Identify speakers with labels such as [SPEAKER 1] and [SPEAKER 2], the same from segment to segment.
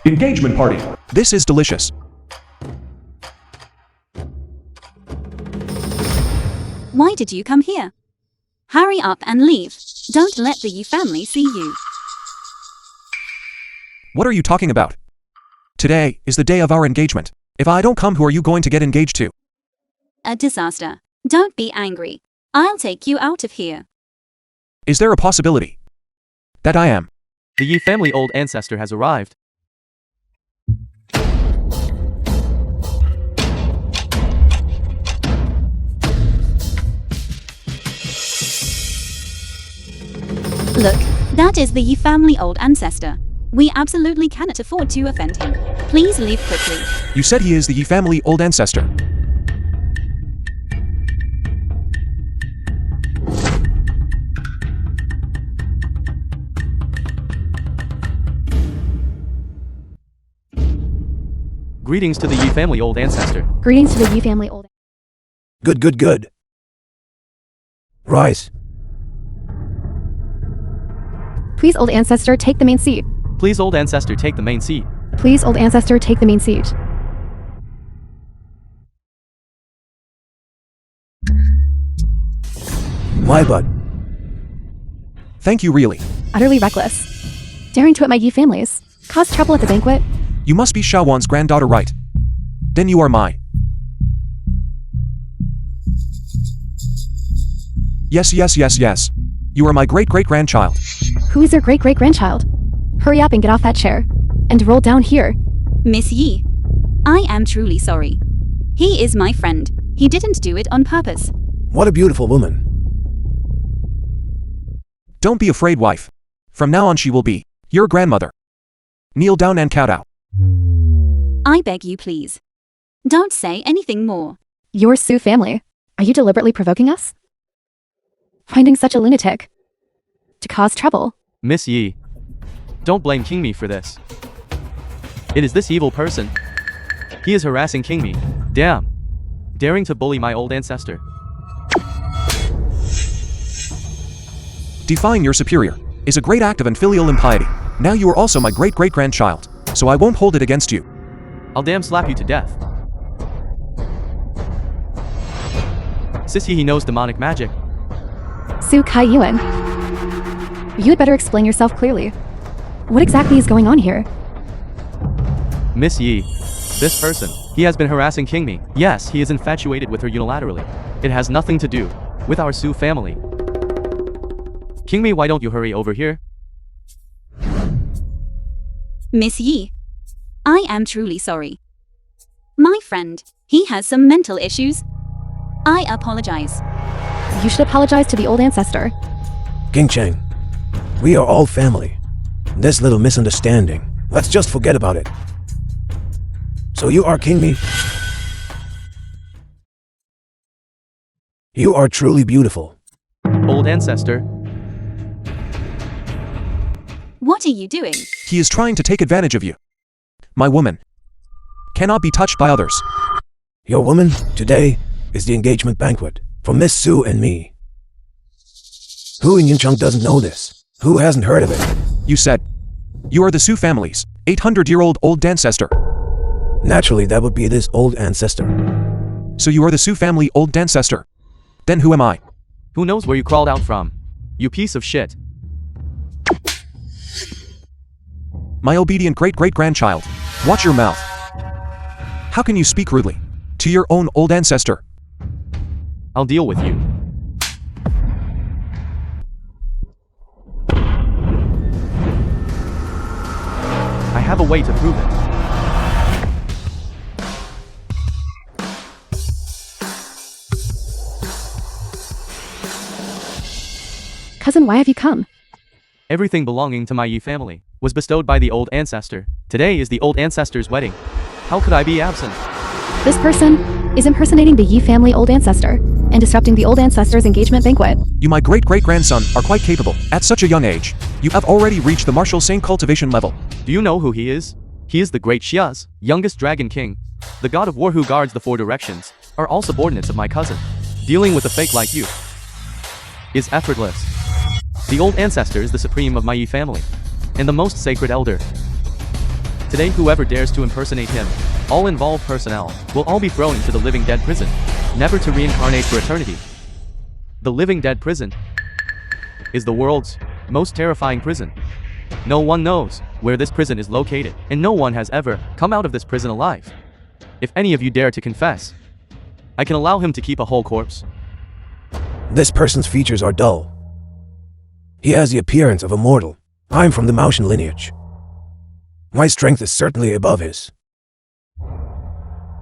[SPEAKER 1] Engagement party.
[SPEAKER 2] This is delicious.
[SPEAKER 3] Why did you come here? Hurry up and leave. Don't let the Yi family see you.
[SPEAKER 2] What are you talking about? Today is the day of our engagement. If I don't come, who are you going to get engaged to?
[SPEAKER 3] A disaster. Don't be angry. I'll take you out of here.
[SPEAKER 2] Is there a possibility that I am?
[SPEAKER 4] The Yi family old ancestor has arrived.
[SPEAKER 3] Look, that is the Yi family old ancestor. We absolutely cannot afford to offend him. Please leave quickly.
[SPEAKER 2] You said he is the Yi family old ancestor.
[SPEAKER 4] Greetings to the Yi family old ancestor.
[SPEAKER 5] Greetings to the Yi family old.
[SPEAKER 6] Good. Rise.
[SPEAKER 5] Please, old ancestor, take the main seat.
[SPEAKER 4] Please, old ancestor, take the main seat.
[SPEAKER 5] Please, old ancestor, take the main seat.
[SPEAKER 6] My butt.
[SPEAKER 2] Thank you, really.
[SPEAKER 5] Utterly reckless. Daring to at my Yi families. Cause trouble at the banquet.
[SPEAKER 2] You must be Shawan's granddaughter, right? Then you are my. Yes. You are my great-great-grandchild.
[SPEAKER 5] Who is your great-great-grandchild? Hurry up and get off that chair. And roll down here.
[SPEAKER 3] Miss Yi, I am truly sorry. He is my friend. He didn't do it on purpose.
[SPEAKER 6] What a beautiful woman.
[SPEAKER 2] Don't be afraid, wife. From now on she will be your grandmother. Kneel down and kowtow.
[SPEAKER 3] I beg you, please. Don't say anything more.
[SPEAKER 5] Your Su family. Are you deliberately provoking us? Finding such a lunatic. To cause trouble.
[SPEAKER 4] Miss Yi, don't blame King Mi for this. It is this evil person. He is harassing King Mi. Damn. Daring to bully my old ancestor.
[SPEAKER 2] Defying your superior is a great act of unfilial impiety. Now you are also my great-great-grandchild, so I won't hold it against you.
[SPEAKER 4] I'll damn slap you to death. Sissy, he knows demonic magic.
[SPEAKER 5] Su Kai Yuan. You had better explain yourself clearly. What exactly is going on here?
[SPEAKER 4] Miss Yi, this person, he has been harassing King Mi. Yes, he is infatuated with her unilaterally. It has nothing to do with our Su family. King Mi, why don't you hurry over here?
[SPEAKER 3] Miss Yi, I am truly sorry. My friend, he has some mental issues. I apologize.
[SPEAKER 5] You should apologize to the old ancestor.
[SPEAKER 6] King Cheng, we are all family. This little misunderstanding, let's just forget about it. So you are King Mi? You are truly beautiful.
[SPEAKER 4] Old ancestor.
[SPEAKER 3] What are you doing?
[SPEAKER 2] He is trying to take advantage of you. My woman cannot be touched by others.
[SPEAKER 6] Your woman, today, is the engagement banquet for Miss Su and me. Who in Yincheng doesn't know this? Who hasn't heard of it?
[SPEAKER 2] You said you are the Su family's 800-year-old old ancestor.
[SPEAKER 6] Naturally, that would be this old ancestor.
[SPEAKER 2] So you are the Su family old ancestor. Then who am I?
[SPEAKER 4] Who knows where you crawled out from? You piece of shit.
[SPEAKER 2] My obedient great-great-grandchild. Watch your mouth. How can you speak rudely to your own old ancestor?
[SPEAKER 4] I'll deal with you. I have a way to prove it.
[SPEAKER 5] Cousin, why have you come?
[SPEAKER 4] Everything belonging to my Yi family was bestowed by the old ancestor. Today is the old ancestor's wedding. How could I be absent?
[SPEAKER 5] This person is impersonating the Yi family old ancestor and disrupting the old ancestor's engagement banquet.
[SPEAKER 2] You, my great-great-grandson, are quite capable. At such a young age, you have already reached the martial saint cultivation level.
[SPEAKER 4] Do you know who he is? He is the great Xia's youngest dragon king. The god of war who guards the four directions are all subordinates of my cousin. Dealing with a fake like you is effortless. The old ancestor is the supreme of my Yi family and the most sacred elder. Today whoever dares to impersonate him, all involved personnel, will all be thrown into the living dead prison, never to reincarnate for eternity. The living dead prison is the world's most terrifying prison. No one knows where this prison is located, and no one has ever come out of this prison alive. If any of you dare to confess, I can allow him to keep a whole corpse.
[SPEAKER 6] This person's features are dull. He has the appearance of a mortal. I'm from the Maotian lineage. My strength is certainly above his.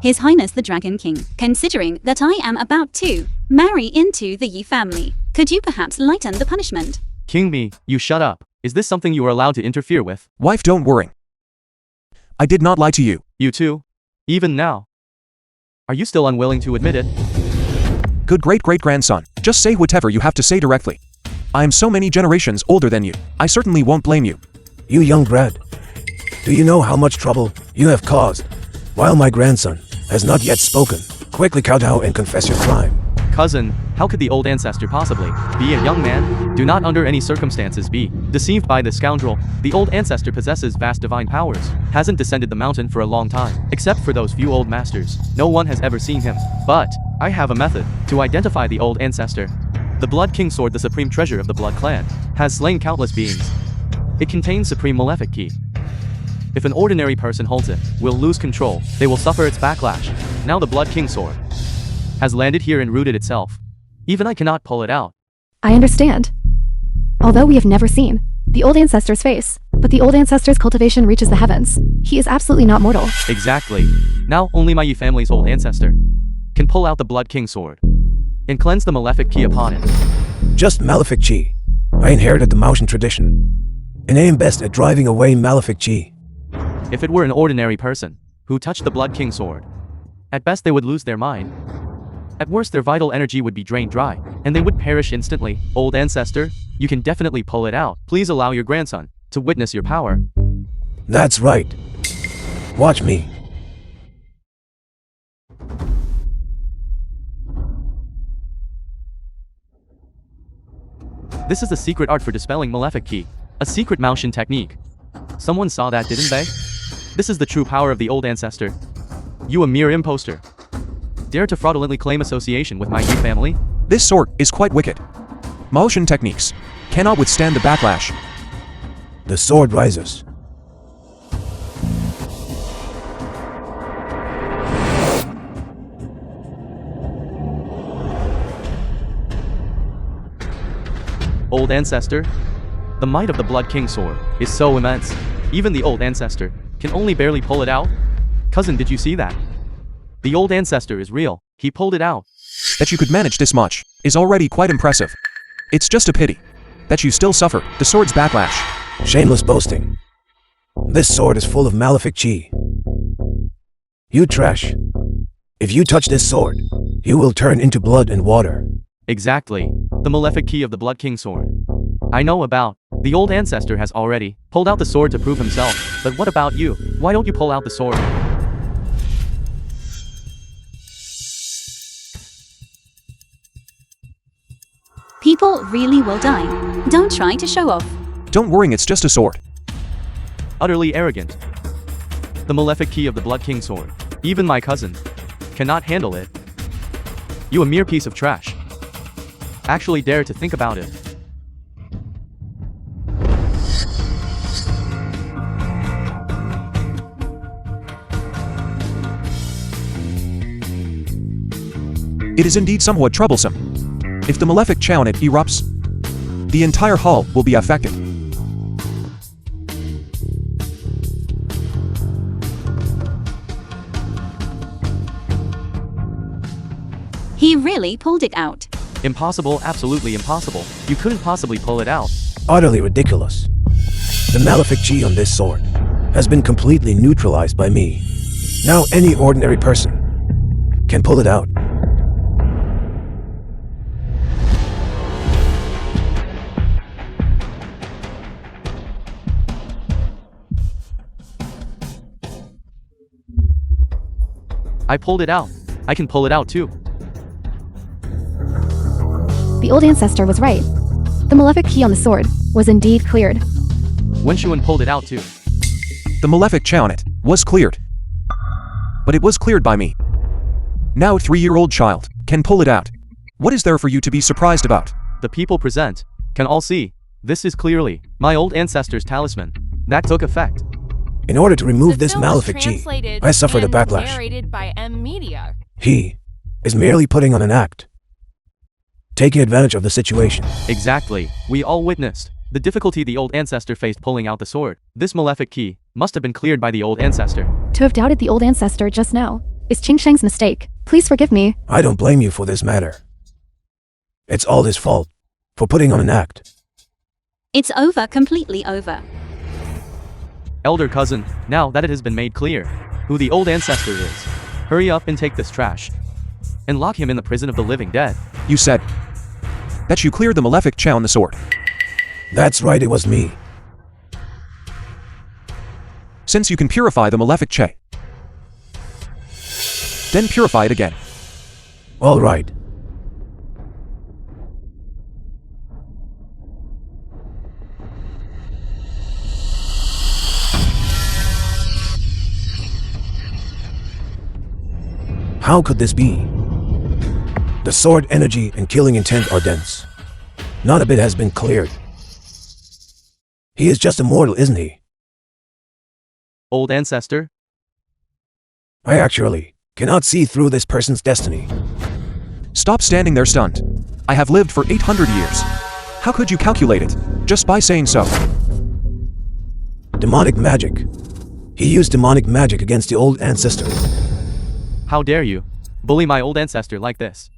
[SPEAKER 3] His Highness the Dragon King, considering that I am about to marry into the Yi family, could you perhaps lighten the punishment?
[SPEAKER 4] King Mi, you shut up. Is this something you are allowed to interfere with?
[SPEAKER 2] Wife, don't worry. I did not lie to you.
[SPEAKER 4] You too? Even now? Are you still unwilling to admit it?
[SPEAKER 2] Good great-great-grandson, just say whatever you have to say directly. I am so many generations older than you. I certainly won't blame you.
[SPEAKER 6] You young grad, do you know how much trouble you have caused? While my grandson has not yet spoken, quickly kowtow and confess your crime.
[SPEAKER 4] Cousin, how could the old ancestor possibly be a young man? Do not under any circumstances be deceived by this scoundrel. The old ancestor possesses vast divine powers, hasn't descended the mountain for a long time, except for those few old masters. No one has ever seen him. But I have a method to identify the old ancestor. The Blood King Sword, the supreme treasure of the Blood Clan, has slain countless beings. It contains supreme malefic key. If an ordinary person holds it, will lose control, they will suffer its backlash. Now the Blood King Sword has landed here and rooted itself. Even I cannot pull it out.
[SPEAKER 5] I understand. Although we have never seen the old ancestor's face, but the old ancestor's cultivation reaches the heavens. He is absolutely not mortal.
[SPEAKER 4] Exactly. Now only my Yi family's old ancestor can pull out the Blood King Sword and cleanse the malefic key upon it.
[SPEAKER 6] Just malefic chi. I inherited the Maotian tradition, and aim best at driving away malefic chi.
[SPEAKER 4] If it were an ordinary person who touched the Blood King Sword, at best they would lose their mind. At worst their vital energy would be drained dry, and they would perish instantly. Old ancestor, you can definitely pull it out. Please allow your grandson to witness your power.
[SPEAKER 6] That's right. Watch me.
[SPEAKER 4] This is the secret art for dispelling malefic key. A secret Maotian technique. Someone saw that, didn't they? This is the true power of the old ancestor. You a mere imposter. Dare to fraudulently claim association with my Yi family?
[SPEAKER 2] This sword is quite wicked. Maotian techniques cannot withstand the backlash.
[SPEAKER 6] The sword rises.
[SPEAKER 4] Old ancestor? The might of the Blood King Sword is so immense. Even the old ancestor can only barely pull it out. Cousin, did you see that? The old ancestor is real. He pulled it out.
[SPEAKER 2] That you could manage this much is already quite impressive. It's just a pity that you still suffer the sword's backlash.
[SPEAKER 6] Shameless boasting. This sword is full of malefic chi. You trash. If you touch this sword, you will turn into blood and water.
[SPEAKER 4] Exactly. The malefic key of the Blood King Sword. I know about. The old ancestor has already pulled out the sword to prove himself. But what about you? Why don't you pull out the sword?
[SPEAKER 3] People really will die. Don't try to show off.
[SPEAKER 2] Don't worry, it's just a sword.
[SPEAKER 4] Utterly arrogant. The malefic key of the Blood King Sword. Even my cousin cannot handle it. You a mere piece of trash. Actually dare to think about it.
[SPEAKER 2] It is indeed somewhat troublesome. If the malefic chownet erupts, the entire hall will be affected.
[SPEAKER 3] He really pulled it out.
[SPEAKER 4] Impossible, absolutely impossible. You couldn't possibly pull it out.
[SPEAKER 6] Utterly ridiculous. The malefic chi on this sword has been completely neutralized by me. Now any ordinary person can pull it out.
[SPEAKER 4] I pulled it out. I can pull it out too.
[SPEAKER 5] The old ancestor was right. The malefic key on the sword was indeed cleared.
[SPEAKER 4] Wen Shuan pulled it out too.
[SPEAKER 2] The malefic chaunet was cleared. But it was cleared by me. Now a 3-year-old child can pull it out. What is there for you to be surprised about?
[SPEAKER 4] The people present can all see. This is clearly my old ancestor's talisman. That took effect.
[SPEAKER 6] In order to remove
[SPEAKER 1] The
[SPEAKER 6] this
[SPEAKER 1] film was
[SPEAKER 6] malefic chi,
[SPEAKER 1] translated
[SPEAKER 6] I suffered a
[SPEAKER 1] and
[SPEAKER 6] backlash.
[SPEAKER 1] narrated by M Media.
[SPEAKER 6] He is merely putting on an act, taking advantage of the situation.
[SPEAKER 4] Exactly. We all witnessed the difficulty the old ancestor faced pulling out the sword. This malefic key must have been cleared by the old ancestor.
[SPEAKER 5] To have doubted the old ancestor just now is Ching Shang's mistake. Please forgive me.
[SPEAKER 6] I don't blame you for this matter. It's all his fault for putting on an act.
[SPEAKER 3] It's over, completely over.
[SPEAKER 4] Elder cousin, now that it has been made clear who the old ancestor is, hurry up and take this trash and lock him in the prison of the living dead.
[SPEAKER 2] You said that you cleared the malefic chow on the sword.
[SPEAKER 6] That's right, it was me.
[SPEAKER 2] Since you can purify the malefic che, then purify it again.
[SPEAKER 6] All right. How could this be? The sword energy and killing intent are dense. Not a bit has been cleared. He is just a mortal, isn't he?
[SPEAKER 4] Old ancestor?
[SPEAKER 6] I actually cannot see through this person's destiny.
[SPEAKER 2] Stop standing there stunned. I have lived for 800 years. How could you calculate it just by saying so?
[SPEAKER 6] Demonic magic. He used demonic magic against the old ancestor.
[SPEAKER 4] How dare you bully my old ancestor like this?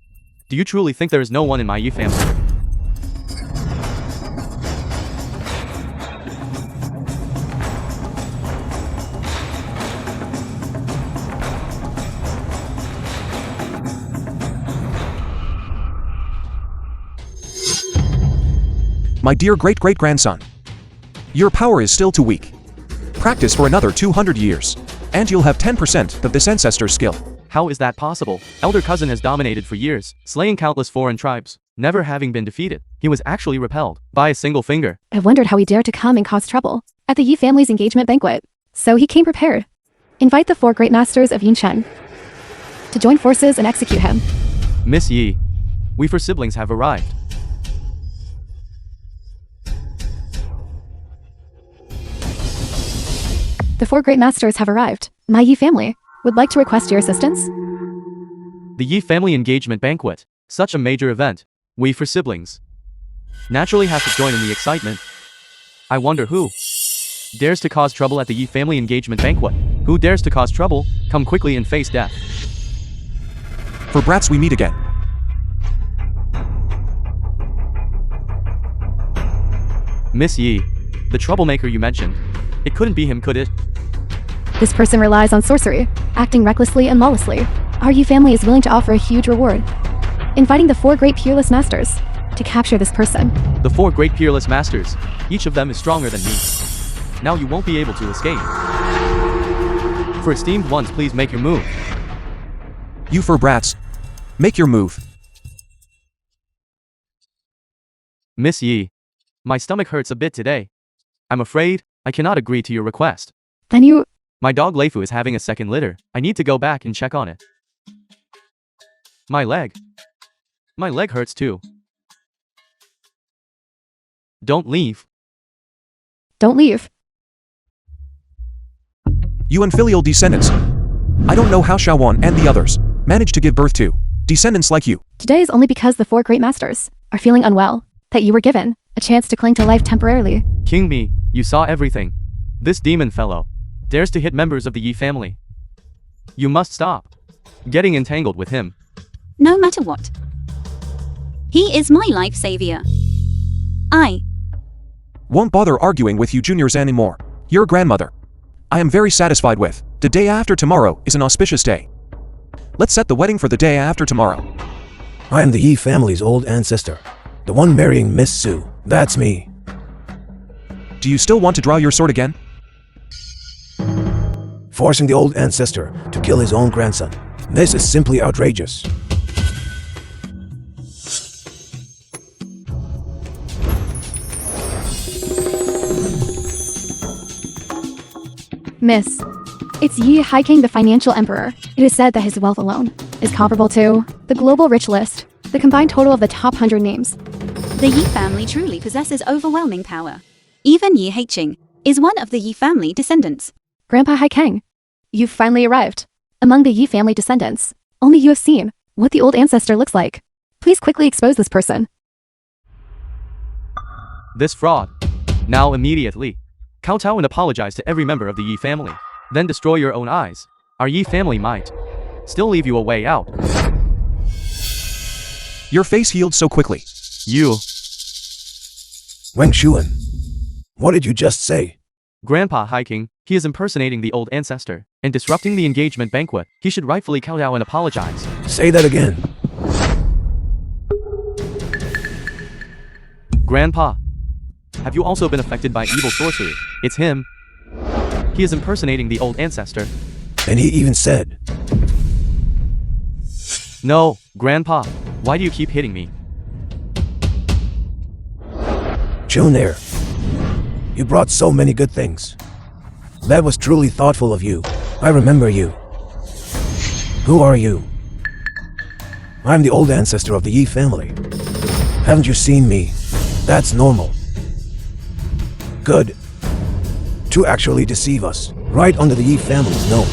[SPEAKER 4] Do you truly think there is no one in my Yi family?
[SPEAKER 2] My dear great-great-grandson, your power is still too weak. Practice for another 200 years, and you'll have 10% of this ancestor's skill.
[SPEAKER 4] How is that possible? Elder cousin has dominated for years, slaying countless foreign tribes, never having been defeated. He was actually repelled by a single finger.
[SPEAKER 5] I wondered how he dared to come and cause trouble at the Yi family's engagement banquet. So he came prepared. Invite the 4 great masters of Yin to join forces and execute him.
[SPEAKER 4] Miss Yi, we 4 siblings have arrived.
[SPEAKER 5] The 4 great masters have arrived. My Yi family would like to request your assistance.
[SPEAKER 4] The Yi family engagement banquet, such a major event. We 4 siblings naturally have to join in the excitement. I wonder who dares to cause trouble at the Yi family engagement banquet. Who dares to cause trouble? Come quickly and face death.
[SPEAKER 2] For brats we meet again.
[SPEAKER 4] Miss Yi, the troublemaker you mentioned. It couldn't be him, could it?
[SPEAKER 5] This person relies on sorcery, acting recklessly and lawlessly. Our Yi family is willing to offer a huge reward, inviting the 4 great peerless masters to capture this person.
[SPEAKER 4] The 4 great peerless masters, each of them is stronger than me. Now you won't be able to escape. For esteemed ones, please make your move.
[SPEAKER 2] You 4 brats, make your move.
[SPEAKER 4] Miss Yi, my stomach hurts a bit today. I'm afraid I cannot agree to your request.
[SPEAKER 5] Then you...
[SPEAKER 4] My dog Leifu is having a second litter. I need to go back and check on it. My leg hurts too. Don't leave.
[SPEAKER 5] Don't leave.
[SPEAKER 2] You unfilial descendants. I don't know how Shawan and the others managed to give birth to descendants like you.
[SPEAKER 5] Today is only because the 4 great masters are feeling unwell that you were given a chance to cling to life temporarily.
[SPEAKER 4] King Mi, you saw everything. This demon fellow dares to hit members of the Yi family. You must stop getting entangled with him.
[SPEAKER 3] No matter what. He is my life savior. I
[SPEAKER 2] Won't bother arguing with you juniors anymore. Your grandmother, I am very satisfied with. The day after tomorrow is an auspicious day. Let's set the wedding for the day after tomorrow.
[SPEAKER 6] I am the Yi family's old ancestor, the one marrying Miss Su. That's me.
[SPEAKER 2] Do you still want to draw your sword again?
[SPEAKER 6] Forcing the old ancestor to kill his own grandson. This is simply outrageous.
[SPEAKER 5] Miss. It's Yi Hiking, the financial emperor. It is said that his wealth alone is comparable to the global rich list, the combined total of the top 100 names.
[SPEAKER 3] The Yi family truly possesses overwhelming power. Even Yi Haiqing is one of the Yi family descendants.
[SPEAKER 5] Grandpa Haikeng, you've finally arrived. Among the Yi family descendants, only you have seen what the old ancestor looks like. Please quickly expose this person.
[SPEAKER 4] This fraud. Now immediately. Kowtow and apologize to every member of the Yi family. Then destroy your own eyes. Our Yi family might still leave you a way out.
[SPEAKER 2] Your face healed so quickly.
[SPEAKER 4] You.
[SPEAKER 6] Wang Shuan, what did you just say?
[SPEAKER 4] Grandpa Hiking, he is impersonating the old ancestor and disrupting the engagement banquet. He should rightfully kowtow and apologize.
[SPEAKER 6] Say that again.
[SPEAKER 4] Grandpa, have you also been affected by evil sorcery? It's him. He is impersonating the old ancestor.
[SPEAKER 6] And he even said,
[SPEAKER 4] No, Grandpa, why do you keep hitting me?
[SPEAKER 6] Junair, you brought so many good things. That was truly thoughtful of you. I remember you. Who are you? I'm the old ancestor of the Yi family. Haven't you seen me? That's normal. Good. To actually deceive us, right under the Yi family's nose.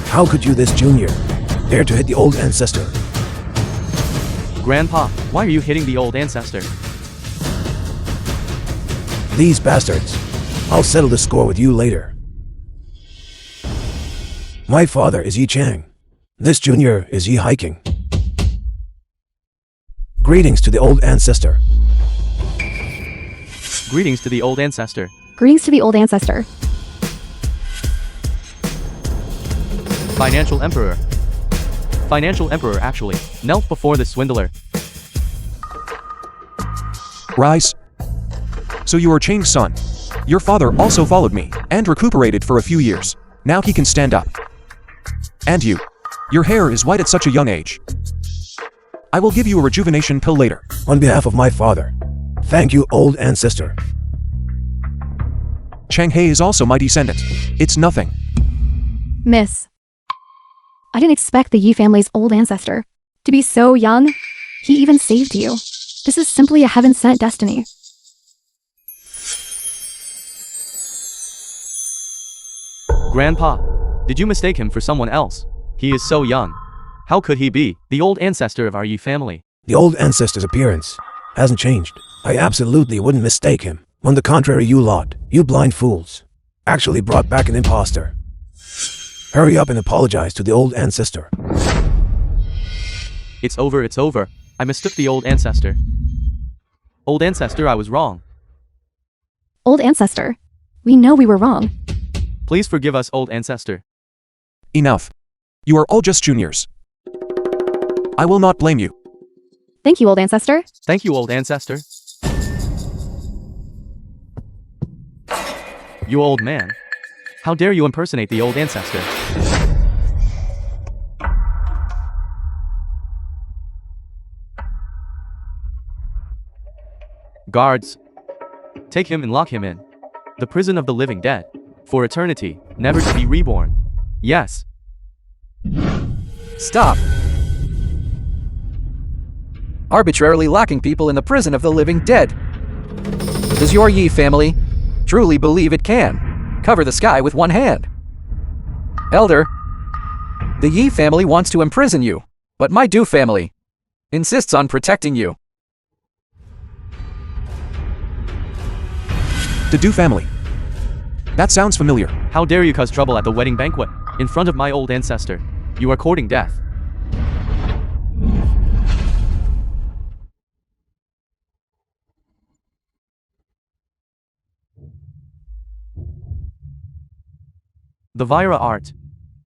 [SPEAKER 6] How could you, this junior, dare to hit the old ancestor?
[SPEAKER 4] Grandpa, why are you hitting the old ancestor?
[SPEAKER 6] These bastards. I'll settle the score with you later. My father is Yi Chang. This junior is Yi Hiking. Greetings to the old ancestor.
[SPEAKER 4] Greetings to the old ancestor.
[SPEAKER 5] Greetings to the old ancestor.
[SPEAKER 4] Financial Emperor. Financial Emperor actually knelt before the swindler.
[SPEAKER 2] Rise. So you are Chang's son. Your father also followed me and recuperated for a few years. Now he can stand up. And you. Your hair is white at such a young age. I will give you a rejuvenation pill later.
[SPEAKER 6] On behalf of my father, thank you, old ancestor.
[SPEAKER 2] Chang He is also my descendant. It's nothing.
[SPEAKER 5] Miss. I didn't expect the Yi family's old ancestor to be so young. He even saved you. This is simply a heaven-sent destiny.
[SPEAKER 4] Grandpa, did you mistake him for someone else? He is so young. How could he be the old ancestor of our Yi family?
[SPEAKER 6] The old ancestor's appearance hasn't changed. I absolutely wouldn't mistake him. On the contrary, you lot, you blind fools, actually brought back an imposter. Hurry up and apologize to the old ancestor.
[SPEAKER 4] It's over, it's over. I mistook the old ancestor. Old ancestor, I was wrong.
[SPEAKER 5] Old ancestor. We know we were wrong.
[SPEAKER 4] Please forgive us, old ancestor.
[SPEAKER 2] Enough. You are all just juniors. I will not blame you.
[SPEAKER 5] Thank you, old ancestor.
[SPEAKER 4] Thank you, old ancestor. You old man. How dare you impersonate the old ancestor? Guards. Take him and lock him in the prison of the living dead. For eternity, never to be reborn. Yes.
[SPEAKER 7] Stop. Arbitrarily locking people in the prison of the living dead. Does your Yi family truly believe it can cover the sky with one hand? Elder, the Yi family wants to imprison you, but my Du family insists on protecting you.
[SPEAKER 2] The Du family. That sounds familiar.
[SPEAKER 4] How dare you cause trouble at the wedding banquet in front of my old ancestor? You are courting death. The Vajra art.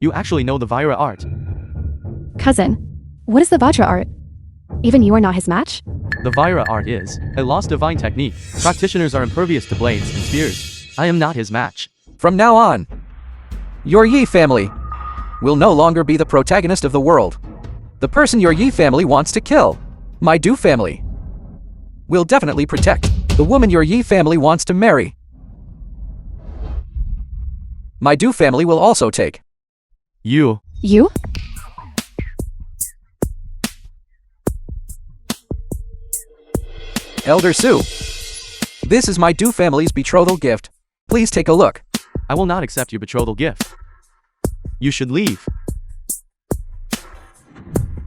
[SPEAKER 4] You actually know the Vajra art.
[SPEAKER 5] Cousin, what is the Vajra art? Even you are not his match?
[SPEAKER 4] The Vajra art is a lost divine technique. Practitioners are impervious to blades and spears. I am not his match.
[SPEAKER 7] From now on, your Yi family will no longer be the protagonist of the world. The person your Yi family wants to kill, my Du family, will definitely protect the woman your Yi family wants to marry. My Du family will also take.
[SPEAKER 4] You.
[SPEAKER 5] You?
[SPEAKER 7] Elder Su. This is my Du family's betrothal gift. Please take a look.
[SPEAKER 4] I will not accept your betrothal gift. You should leave.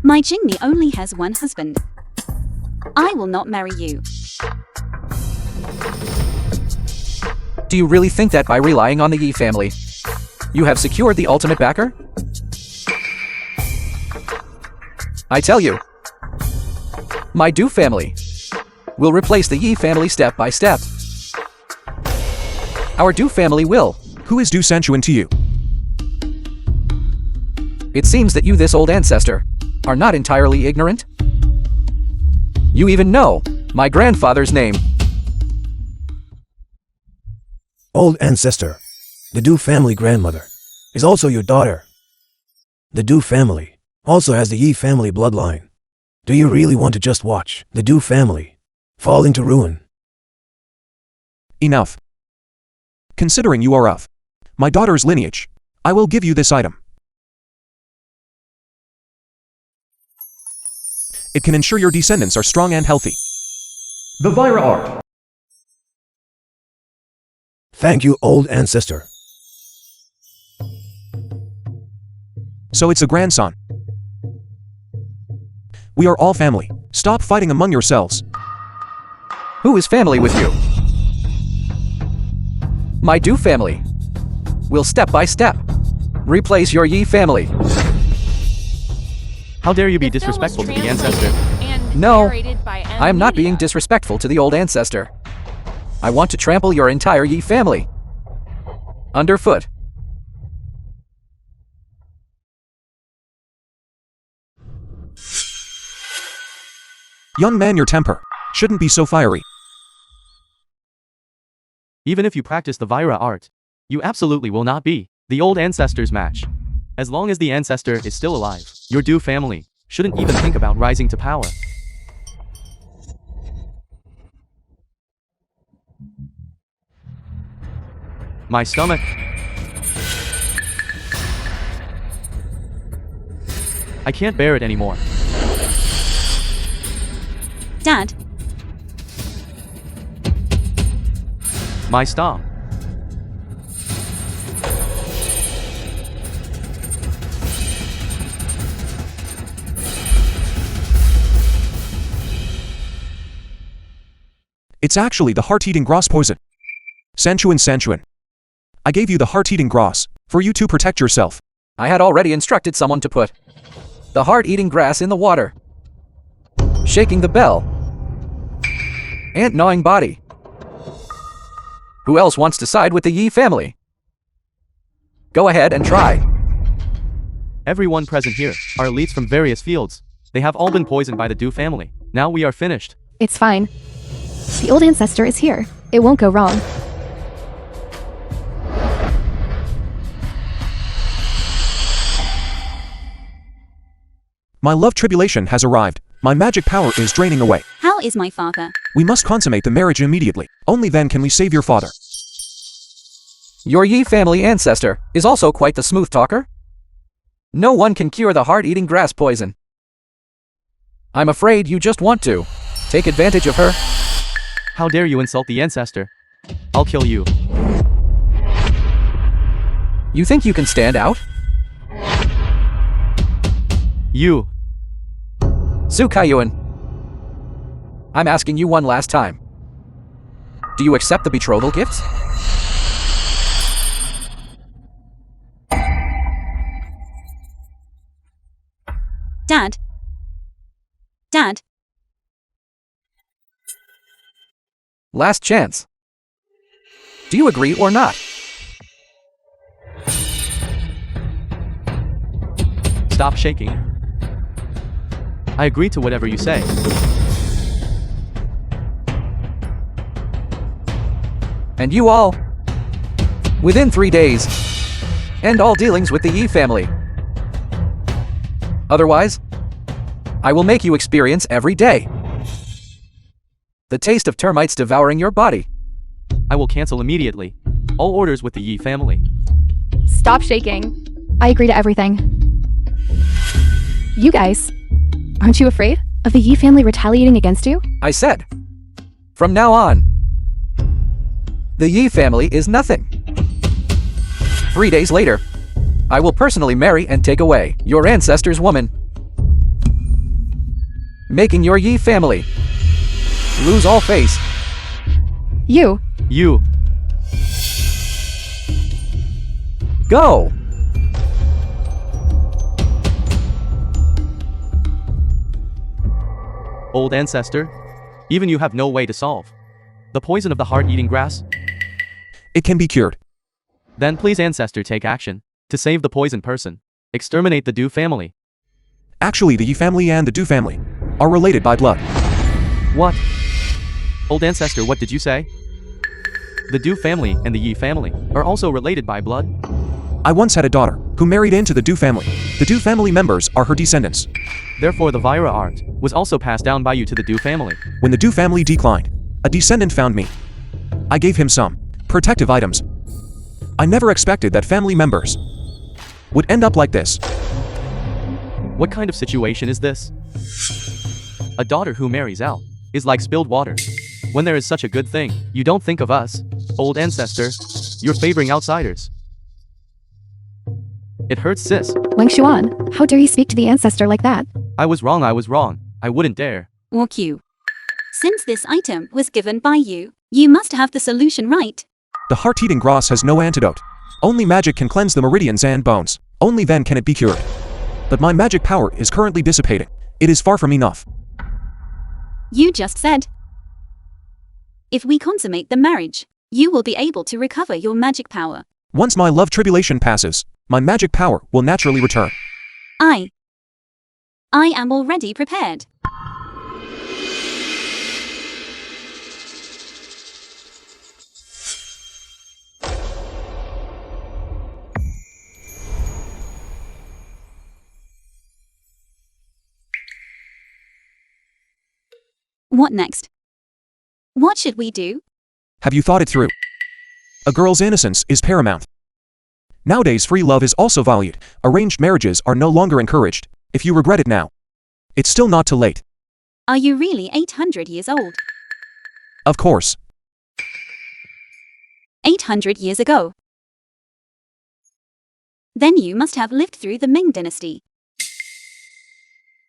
[SPEAKER 3] My Jingmi only has one husband. I will not marry you.
[SPEAKER 7] Do you really think that by relying on the Yi family, you have secured the ultimate backer? I tell you, my Du family will replace the Yi family step by step. Our Du family will.
[SPEAKER 2] Who is Du Sanchuan to you?
[SPEAKER 7] It seems that you, this old ancestor, are not entirely ignorant. You even know my grandfather's name.
[SPEAKER 6] Old ancestor, the Du family grandmother, is also your daughter. The Du family also has the Yi family bloodline. Do you really want to just watch the Du family fall into ruin?
[SPEAKER 2] Enough. Considering you are of my daughter's lineage, I will give you this item. It can ensure your descendants are strong and healthy. The Vira art.
[SPEAKER 6] Thank you, old ancestor.
[SPEAKER 2] So it's a grandson. We are all family. Stop fighting among yourselves.
[SPEAKER 7] Who is family with you? My Du family will step by step replace your Yi family.
[SPEAKER 4] How dare you be
[SPEAKER 1] The film was
[SPEAKER 4] disrespectful to the
[SPEAKER 1] translated
[SPEAKER 4] ancestor?
[SPEAKER 1] and
[SPEAKER 7] No,
[SPEAKER 1] narrated by M.
[SPEAKER 7] I am not being
[SPEAKER 1] Media.
[SPEAKER 7] disrespectful to the old ancestor. I want to trample your entire Yi family underfoot.
[SPEAKER 2] Young man, your temper shouldn't be so fiery.
[SPEAKER 4] Even if you practice the Vira art, you absolutely will not be the old ancestor's match. As long as the ancestor is still alive, your Du family shouldn't even think about rising to power. My stomach. I can't bear it anymore.
[SPEAKER 3] Dad,
[SPEAKER 4] My stomach.
[SPEAKER 2] It's actually the heart-eating gross poison. Sanchuan. I gave you the heart-eating gross for you to protect yourself.
[SPEAKER 7] I had already instructed someone to put the heart-eating grass in the water, shaking the bell, ant gnawing body. Who else wants to side with the Yi family? Go ahead and try.
[SPEAKER 4] Everyone present here are elites from various fields. They have all been poisoned by the Du family. Now we are finished.
[SPEAKER 5] It's fine. The old ancestor is here. It won't go wrong.
[SPEAKER 2] My love tribulation has arrived. My magic power is draining away.
[SPEAKER 3] how is my father?
[SPEAKER 2] We must consummate the marriage immediately. Only then can we save your father.
[SPEAKER 7] Your Yi family ancestor is also quite the smooth talker. No one can cure the heart-eating grass poison. I'm afraid you just want to take advantage of her.
[SPEAKER 4] How dare you insult the ancestor? I'll kill you.
[SPEAKER 7] You think you can stand out?
[SPEAKER 4] You.
[SPEAKER 7] Su Kaiyuan, I'm asking you one last time. Do you accept the betrothal gifts?
[SPEAKER 3] Dad. Dad.
[SPEAKER 7] Last chance. Do you agree or not?
[SPEAKER 4] Stop shaking. I agree to whatever you say.
[SPEAKER 7] And you all, within 3 days, end all dealings with the Yi family. Otherwise, I will make you experience every day the taste of termites devouring your body.
[SPEAKER 4] I will cancel immediately all orders with the Yi family.
[SPEAKER 5] Stop shaking. I agree to everything. You guys, aren't you afraid of the Yi family retaliating against you?
[SPEAKER 7] I said, from now on, the Yi family is nothing. 3 days later, I will personally marry and take away your ancestor's woman, making your Yi family lose all face.
[SPEAKER 5] You.
[SPEAKER 4] You.
[SPEAKER 7] Go!
[SPEAKER 4] Old ancestor, even you have no way to solve the poison of the heart-eating grass?
[SPEAKER 2] It can be cured.
[SPEAKER 4] Then please ancestor take action to save the poisoned person. Exterminate the Du family.
[SPEAKER 2] Actually, the Yi family and the Du family are related by blood.
[SPEAKER 4] What? Old ancestor, what did you say? The Du family and the Yi family are also related by blood?
[SPEAKER 2] I once had a daughter who married into the Du family. The Du family members are her descendants.
[SPEAKER 4] Therefore the Vira art was also passed down by you to the Du family.
[SPEAKER 2] When the Du family declined, a descendant found me. I gave him some protective items. I never expected that family members would end up like this.
[SPEAKER 4] What kind of situation is this? A daughter who marries out is like spilled water. When there is such a good thing, you don't think of us, old ancestor. You're favoring outsiders. It hurts, sis.
[SPEAKER 5] Wang Xuan, how dare you speak to the ancestor like that?
[SPEAKER 4] I was wrong, I was wrong. I wouldn't dare.
[SPEAKER 3] Walk you. Since this item was given by you, you must have the solution right.
[SPEAKER 2] The heart-eating grass has no antidote. Only magic can cleanse the meridians and bones. Only then can it be cured. But my magic power is currently dissipating. It is far from enough.
[SPEAKER 3] You just said, if we consummate the marriage, you will be able to recover your magic power.
[SPEAKER 2] Once my love tribulation passes, my magic power will naturally return.
[SPEAKER 3] I am already prepared. What next? What should we do?
[SPEAKER 2] Have you thought it through? A girl's innocence is paramount. Nowadays, free love is also valued. Arranged marriages are no longer encouraged. If you regret it now, it's still not too late.
[SPEAKER 3] Are you really 800 years old?
[SPEAKER 2] Of course.
[SPEAKER 3] 800 years ago. Then you must have lived through the Ming dynasty.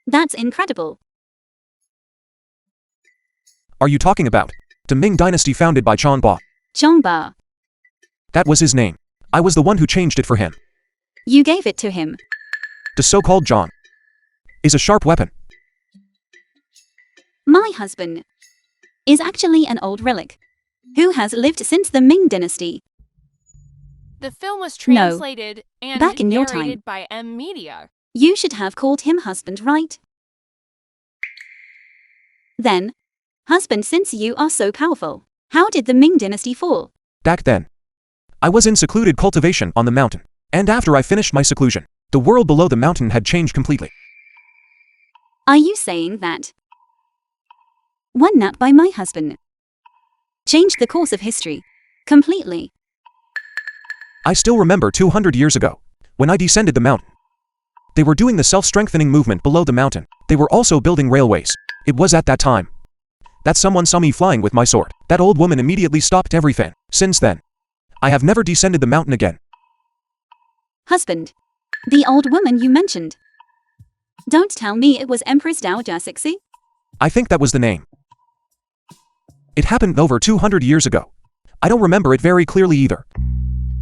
[SPEAKER 3] That's incredible.
[SPEAKER 2] Are you talking about the Ming dynasty founded by Chongba?
[SPEAKER 3] Chongba.
[SPEAKER 2] That was his name. I was the one who changed it for him.
[SPEAKER 3] You gave it to him.
[SPEAKER 2] The so-called Zhang is a sharp weapon.
[SPEAKER 3] My husband is actually an old relic who has lived since the Ming dynasty.
[SPEAKER 1] The film was
[SPEAKER 3] No.
[SPEAKER 1] translated and
[SPEAKER 3] Back in your
[SPEAKER 1] narrated
[SPEAKER 3] time.
[SPEAKER 1] by M Media.
[SPEAKER 3] You should have called him husband, right? Then, husband, since you are so powerful, how did the Ming dynasty fall?
[SPEAKER 2] Back then, I was in secluded cultivation on the mountain. And after I finished my seclusion, the world below the mountain had changed completely.
[SPEAKER 3] Are you saying that one nap by my husband changed the course of history completely?
[SPEAKER 2] I still remember 200 years ago, when I descended the mountain. They were doing the self-strengthening movement below the mountain. They were also building railways. It was at that time that someone saw me flying with my sword. That old woman immediately stopped everything. Since then, I have never descended the mountain again.
[SPEAKER 3] Husband, the old woman you mentioned. Don't tell me it was Empress Dao Jasixi?
[SPEAKER 2] I think that was the name. It happened over 200 years ago. I don't remember it very clearly either.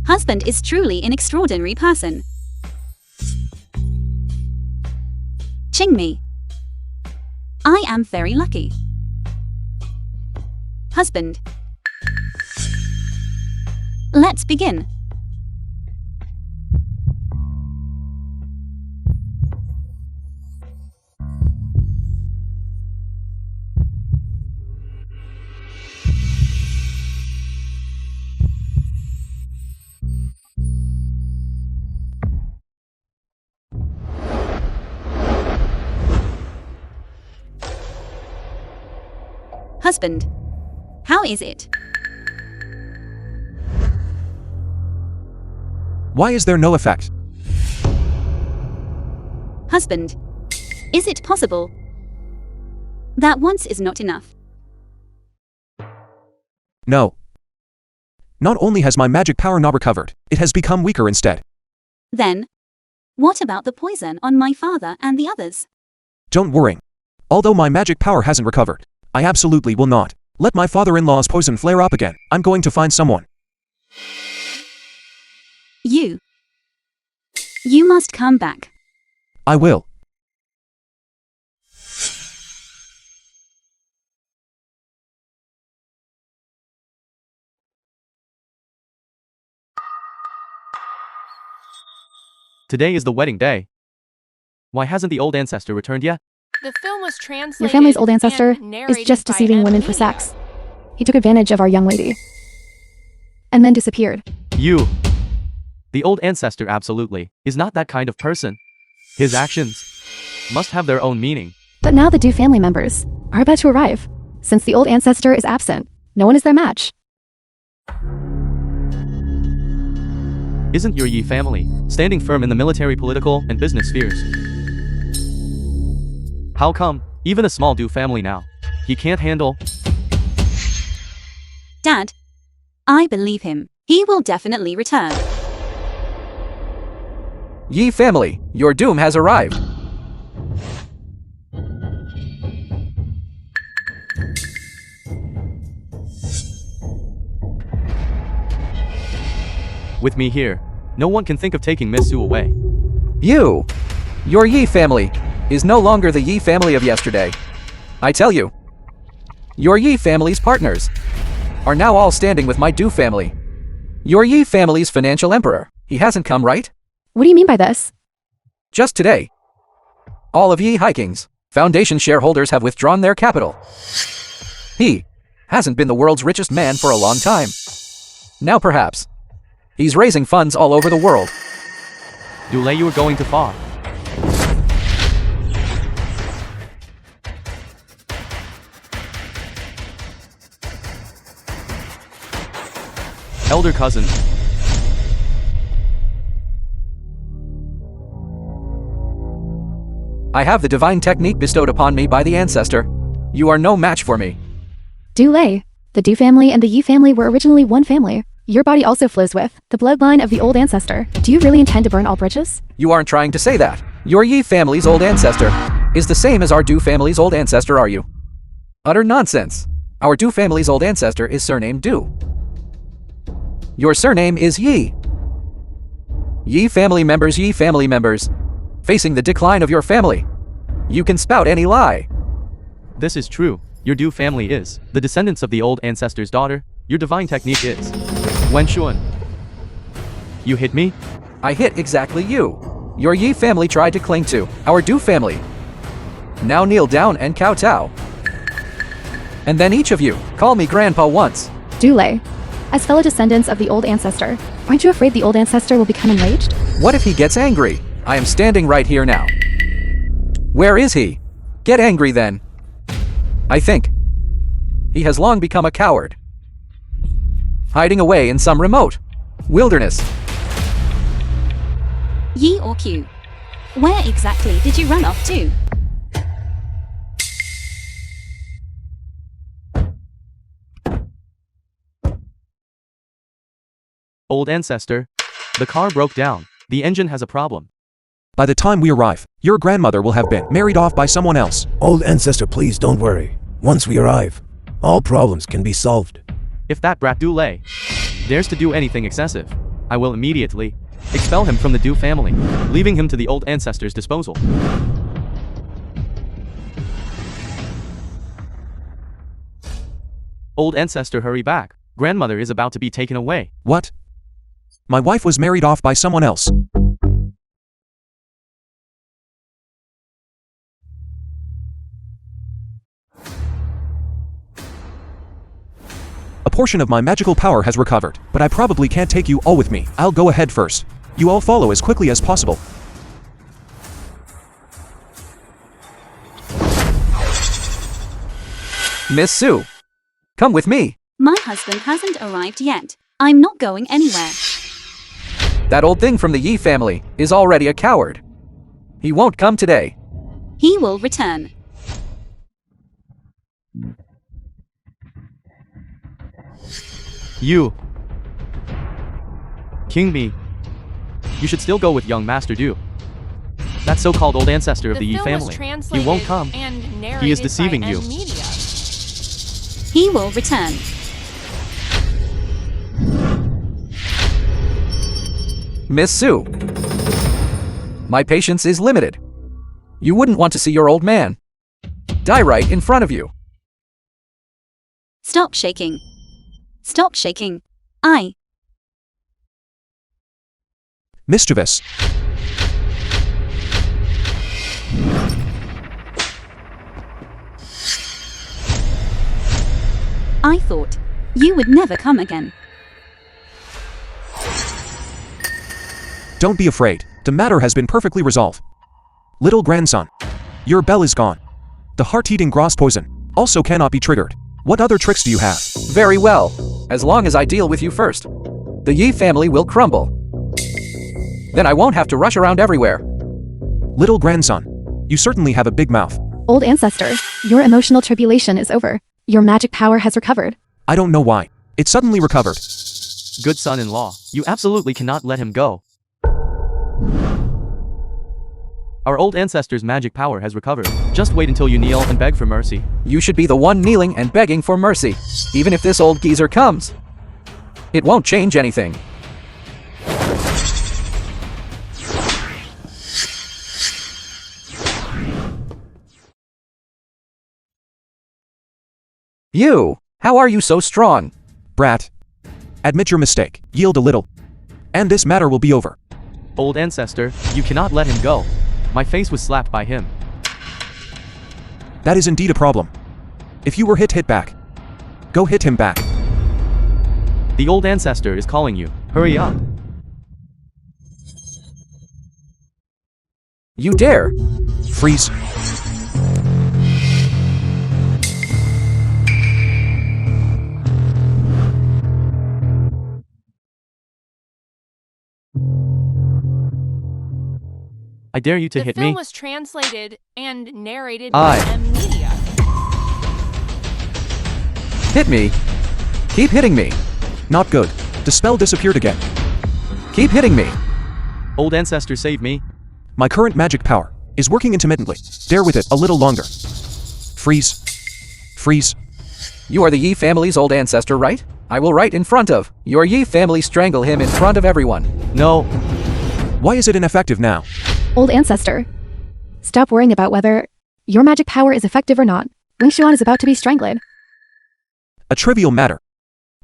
[SPEAKER 3] Husband is truly an extraordinary person. Qingmi. I am very lucky. Husband. Let's begin. Husband, how is it?
[SPEAKER 2] Why is there no effect?
[SPEAKER 3] Husband, is it possible that once is not enough?
[SPEAKER 2] No. Not only has my magic power not recovered, it has become weaker instead.
[SPEAKER 3] Then, what about the poison on my father and the others?
[SPEAKER 2] Don't worry. Although my magic power hasn't recovered, I absolutely will not let my father-in-law's poison flare up again. I'm going to find someone.
[SPEAKER 3] You must come back.
[SPEAKER 2] I will.
[SPEAKER 4] Today is the wedding day. Why hasn't the old ancestor returned yet?
[SPEAKER 1] The film was translated.
[SPEAKER 5] Your family's old ancestor
[SPEAKER 1] and
[SPEAKER 5] is
[SPEAKER 1] narrated
[SPEAKER 5] just
[SPEAKER 1] by
[SPEAKER 5] deceiving women for
[SPEAKER 1] Media.
[SPEAKER 5] sex. He took advantage of our young lady. And then disappeared.
[SPEAKER 4] You. The old ancestor absolutely is not that kind of person. His actions must have their own meaning.
[SPEAKER 5] But now the Du family members are about to arrive. Since the old ancestor is absent, no one is their match.
[SPEAKER 4] Isn't your Yi family standing firm in the military, political, and business spheres? How come, even a small Du family now, he can't handle?
[SPEAKER 3] Dad, I believe him. He will definitely return.
[SPEAKER 7] Yi family, your doom has arrived.
[SPEAKER 4] With me here, no one can think of taking Miss Su away.
[SPEAKER 7] Your Yi family is no longer the Yi family of yesterday. I tell you, your Yi family's partners are now all standing with my Du family. Your Yi family's financial emperor, he hasn't come, right?
[SPEAKER 5] What do you mean by this?
[SPEAKER 7] Just today, all of Yi Hiking's foundation shareholders have withdrawn their capital. He hasn't been the world's richest man for a long time. Now perhaps, he's raising funds all over the world.
[SPEAKER 4] Dule, you are going too far. Elder cousin.
[SPEAKER 7] I have the divine technique bestowed upon me by the ancestor. You are no match for me.
[SPEAKER 5] Dule, the Du family and the Yi family were originally one family. Your body also flows with the bloodline of the old ancestor. Do you really intend to burn all bridges?
[SPEAKER 7] You aren't trying to say that. Your Yi family's old ancestor is the same as our Du family's old ancestor, are you? Utter nonsense. Our Du family's old ancestor is surnamed Du. Your surname is Yi. Yi family members, facing the decline of your family. You can spout any lie.
[SPEAKER 4] This is true. Your Du family is the descendants of the old ancestor's daughter. Your divine technique is Wen Xuan. You hit me?
[SPEAKER 7] I hit exactly you. Your Yi family tried to cling to our Du family. Now kneel down and kowtow. And then each of you, call me grandpa once.
[SPEAKER 5] Dule, as fellow descendants of the old ancestor, aren't you afraid the old ancestor will become enraged?
[SPEAKER 7] What if he gets angry? I am standing right here now. Where is he? Get angry then. I think he has long become a coward, hiding away in some remote wilderness.
[SPEAKER 3] Yi or Q? Where exactly did you run off to?
[SPEAKER 4] Old ancestor. The car broke down. The engine has a problem.
[SPEAKER 2] By the time we arrive, your grandmother will have been married off by someone else.
[SPEAKER 6] Old ancestor, please don't worry. Once we arrive, all problems can be solved.
[SPEAKER 4] If that brat Dule dares to do anything excessive, I will immediately expel him from the Du family, leaving him to the old ancestor's disposal. Old ancestor, hurry back. Grandmother is about to be taken away.
[SPEAKER 2] What? My wife was married off by someone else. A portion of my magical power has recovered, but I probably can't take you all with me. I'll go ahead first. You all follow as quickly as possible.
[SPEAKER 7] Miss Su, come with me.
[SPEAKER 3] My husband hasn't arrived yet. I'm not going anywhere.
[SPEAKER 7] That old thing from the Yi family is already a coward. He won't come today.
[SPEAKER 3] He will return.
[SPEAKER 4] You. King Mi. You should still go with young Master Du. That so-called old ancestor of the Yi
[SPEAKER 1] film was
[SPEAKER 4] family. He
[SPEAKER 1] translated
[SPEAKER 4] won't come.
[SPEAKER 1] and
[SPEAKER 4] He is
[SPEAKER 1] narrated
[SPEAKER 4] deceiving
[SPEAKER 1] by
[SPEAKER 4] you.
[SPEAKER 1] Media.
[SPEAKER 3] He will return.
[SPEAKER 7] Miss Sue. My patience is limited. You wouldn't want to see your old man die right in front of you.
[SPEAKER 3] Stop shaking. Stop shaking.
[SPEAKER 2] Mischievous.
[SPEAKER 3] I thought you would never come again.
[SPEAKER 2] Don't be afraid. The matter has been perfectly resolved. Little grandson, your bell is gone. The heart-eating gross poison also cannot be triggered. What other tricks do you have?
[SPEAKER 7] Very well. As long as I deal with you first, the Yi family will crumble. Then I won't have to rush around everywhere.
[SPEAKER 2] Little grandson, you certainly have a big mouth.
[SPEAKER 5] Old ancestor, your emotional tribulation is over. Your magic power has recovered.
[SPEAKER 2] I don't know why. It suddenly recovered.
[SPEAKER 4] Good son-in-law, you absolutely cannot let him go. Our old ancestor's magic power has recovered. Just wait until you kneel and beg for mercy.
[SPEAKER 7] You should be the one kneeling and begging for mercy, even if this old geezer comes. It won't change anything. You! How are you so strong?
[SPEAKER 2] Brat, admit your mistake, yield a little, and this matter will be over.
[SPEAKER 4] Old ancestor, you cannot let him go. My face was slapped by him.
[SPEAKER 2] That is indeed a problem. If you were hit back. Go hit him back.
[SPEAKER 4] The old ancestor is calling you. Hurry up.
[SPEAKER 7] You dare!
[SPEAKER 2] Freeze.
[SPEAKER 4] I dare you to
[SPEAKER 1] The
[SPEAKER 4] hit
[SPEAKER 1] film
[SPEAKER 4] me.
[SPEAKER 1] was translated and narrated
[SPEAKER 4] I-
[SPEAKER 1] by Media.
[SPEAKER 7] Hit me! Keep hitting me!
[SPEAKER 2] Not good. The spell disappeared again.
[SPEAKER 7] Keep hitting me!
[SPEAKER 4] Old ancestor, save me.
[SPEAKER 2] My current magic power is working intermittently. Dare with it a little longer. Freeze. Freeze.
[SPEAKER 7] You are the Yi family's old ancestor, right? I will right in front of your Yi family strangle him in front of everyone.
[SPEAKER 4] No.
[SPEAKER 2] Why is it ineffective now?
[SPEAKER 5] Old ancestor, stop worrying about whether your magic power is effective or not. Ling Xuan is about to be strangled.
[SPEAKER 2] A trivial matter.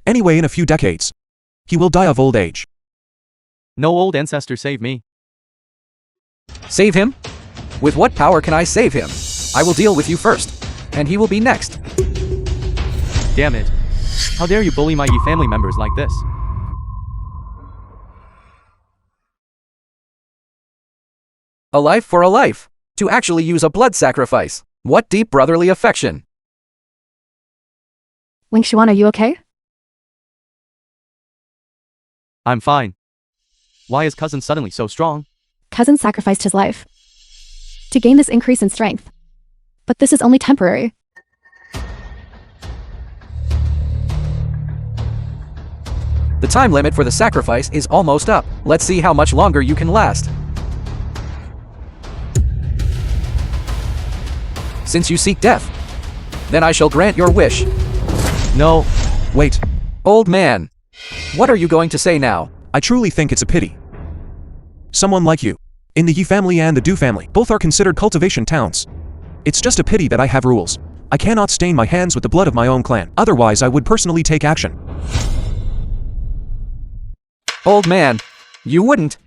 [SPEAKER 2] Anyway, in a few decades, he will die of old age.
[SPEAKER 4] No, old ancestor, save me.
[SPEAKER 7] Save him? With what power can I save him? I will deal with you first, and he will be next.
[SPEAKER 4] Damn it. How dare you bully my Yi family members like this?
[SPEAKER 7] A life for a life. To actually use a blood sacrifice. What deep brotherly affection.
[SPEAKER 5] Ling Xuan, are you okay?
[SPEAKER 4] I'm fine. Why is cousin suddenly so strong?
[SPEAKER 5] Cousin sacrificed his life to gain this increase in strength. But this is only temporary.
[SPEAKER 7] The time limit for the sacrifice is almost up. Let's see how much longer you can last. Since you seek death, then I shall grant your wish.
[SPEAKER 4] No.
[SPEAKER 2] Wait,
[SPEAKER 7] Old man, what are you going to say now?
[SPEAKER 2] I truly think it's a pity. Someone like you, in the Yi family and the Du family, both are considered cultivation towns. It's just a pity that I have rules. I cannot stain my hands with the blood of my own clan, otherwise I would personally take action.
[SPEAKER 7] Old man, you wouldn't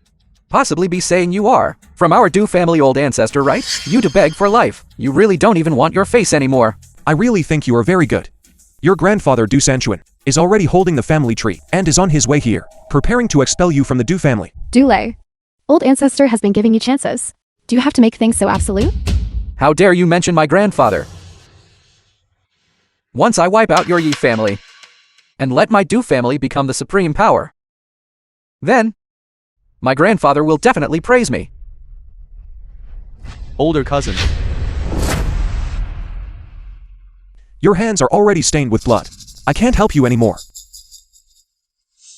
[SPEAKER 7] possibly be saying you are. From our Du family old ancestor, right? You to beg for life. You really don't even want your face anymore.
[SPEAKER 2] I really think you are very good. Your grandfather Du Sanchuan is already holding the family tree and is on his way here, preparing to expel you from the Du family.
[SPEAKER 5] Dulei, old ancestor has been giving you chances. Do you have to make things so absolute?
[SPEAKER 7] How dare you mention my grandfather? Once I wipe out your Yi family, and let my Du family become the supreme power, then My grandfather will definitely praise me.
[SPEAKER 4] Older cousin.
[SPEAKER 2] Your hands are already stained with blood. I can't help you anymore.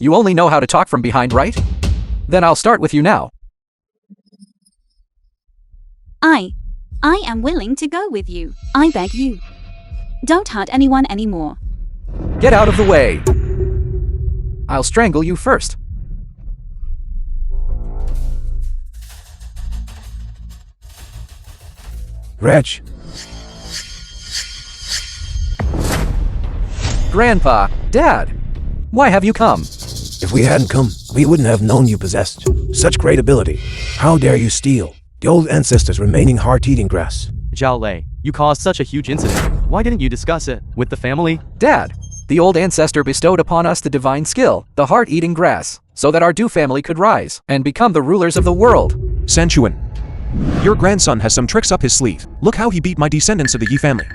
[SPEAKER 7] You only know how to talk from behind, right? Then I'll start with you now.
[SPEAKER 3] I am willing to go with you. I beg you. Don't hurt anyone anymore.
[SPEAKER 7] Get out of the way. I'll strangle you first.
[SPEAKER 6] Wretch,
[SPEAKER 7] Grandpa, Dad, why have you come?
[SPEAKER 6] if we hadn't come, we wouldn't have known you possessed such great ability. How dare you steal the old ancestors' remaining heart-eating grass?
[SPEAKER 4] Zhao Lei, you caused such a huge incident. Why didn't you discuss it with the family?
[SPEAKER 7] Dad, the old ancestor bestowed upon us the divine skill, the heart-eating grass, so that our Du family could rise and become the rulers of the world.
[SPEAKER 2] Sanchuan, your grandson has some tricks up his sleeve. Look how he beat my descendants of the Yi family.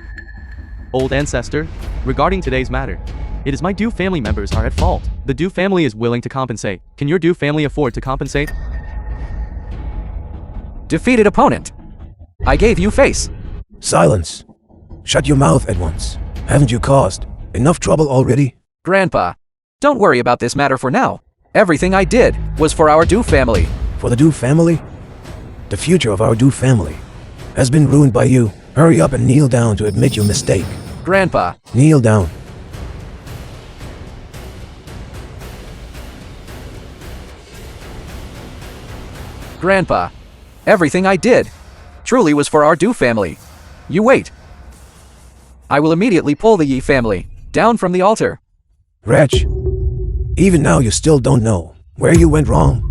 [SPEAKER 4] Old ancestor, regarding today's matter, it is my Du family members are at fault. The Du family is willing to compensate. Can your Du family afford to compensate?
[SPEAKER 7] Defeated opponent. I gave you face.
[SPEAKER 6] Silence. Shut your mouth at once. Haven't you caused enough trouble already?
[SPEAKER 7] Grandpa, don't worry about this matter for now. Everything I did was for our Du family.
[SPEAKER 6] For the Du family? The future of our Du family has been ruined by you. Hurry up and kneel down to admit your mistake.
[SPEAKER 7] Grandpa,
[SPEAKER 6] Kneel down.
[SPEAKER 7] Grandpa, everything I did truly was for our Du family. You wait. I will immediately pull the Yi family down from the altar.
[SPEAKER 6] Wretch, even now you still don't know where you went wrong.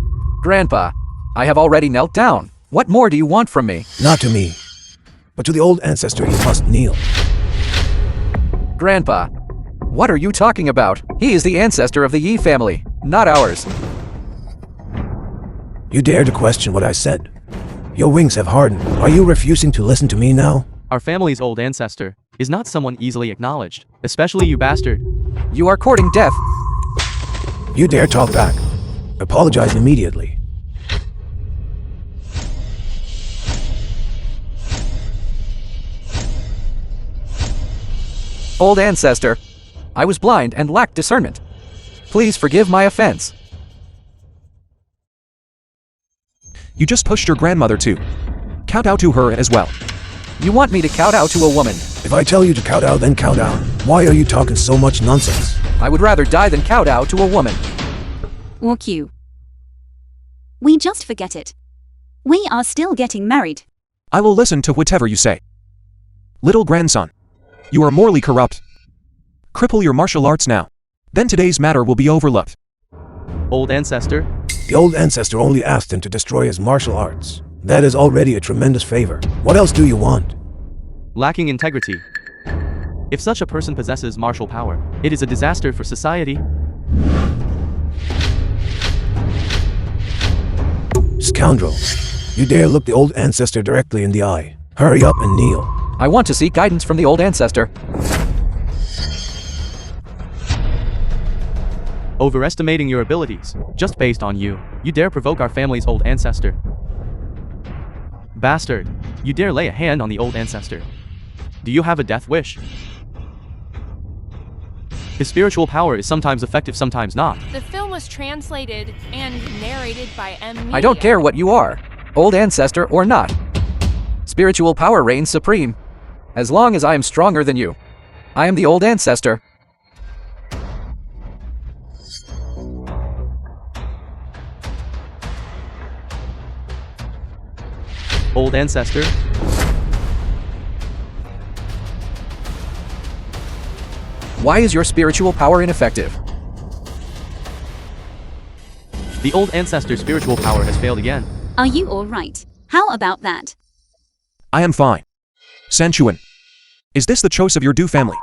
[SPEAKER 7] Grandpa, I have already knelt down. What more do you want from me?
[SPEAKER 6] Not to me, but to the old ancestor you must kneel.
[SPEAKER 7] Grandpa, what are you talking about? He is the ancestor of the Yi family, not ours.
[SPEAKER 6] You dare to question what I said? Your wings have hardened. Are you refusing to listen to me now?
[SPEAKER 4] Our family's old ancestor is not someone easily acknowledged, especially you bastard.
[SPEAKER 7] You are courting death.
[SPEAKER 6] You dare talk back. Apologize immediately.
[SPEAKER 7] Old ancestor, I was blind and lacked discernment. Please forgive my offense.
[SPEAKER 2] You just pushed your grandmother too. Kowtow to her as well.
[SPEAKER 7] You want me to kowtow to a woman?
[SPEAKER 6] If I tell you to kowtow, then kowtow. Why are you talking so much nonsense?
[SPEAKER 7] I would rather die than kowtow to a woman.
[SPEAKER 3] Or Q. We just forget it. We are still getting married.
[SPEAKER 2] I will listen to whatever you say. Little grandson, you are morally corrupt. Cripple your martial arts now. Then today's matter will be overlooked.
[SPEAKER 4] Old ancestor,
[SPEAKER 6] The old ancestor only asked him to destroy his martial arts. That is already a tremendous favor. What else do you want?
[SPEAKER 4] lacking integrity. If such a person possesses martial power, it is a disaster for society.
[SPEAKER 6] Scoundrel, you dare look the old ancestor directly in the eye. Hurry up and kneel.
[SPEAKER 7] I want to seek guidance from the old ancestor.
[SPEAKER 4] Overestimating your abilities, just based on you dare provoke our family's old ancestor. Bastard, you dare lay a hand on the old ancestor. Do you have a death wish? His spiritual power is sometimes effective, sometimes not.
[SPEAKER 1] The film was translated and narrated by M.
[SPEAKER 7] I don't care what you are, old ancestor or not. Spiritual power reigns supreme. As long as I am stronger than you, I am the old ancestor.
[SPEAKER 4] Old ancestor,
[SPEAKER 7] Why is your spiritual power ineffective?
[SPEAKER 4] the old ancestor's spiritual power has failed again.
[SPEAKER 3] Are you all right? How about that?
[SPEAKER 2] I am fine. Sanchuan, is this the choice of your Du family?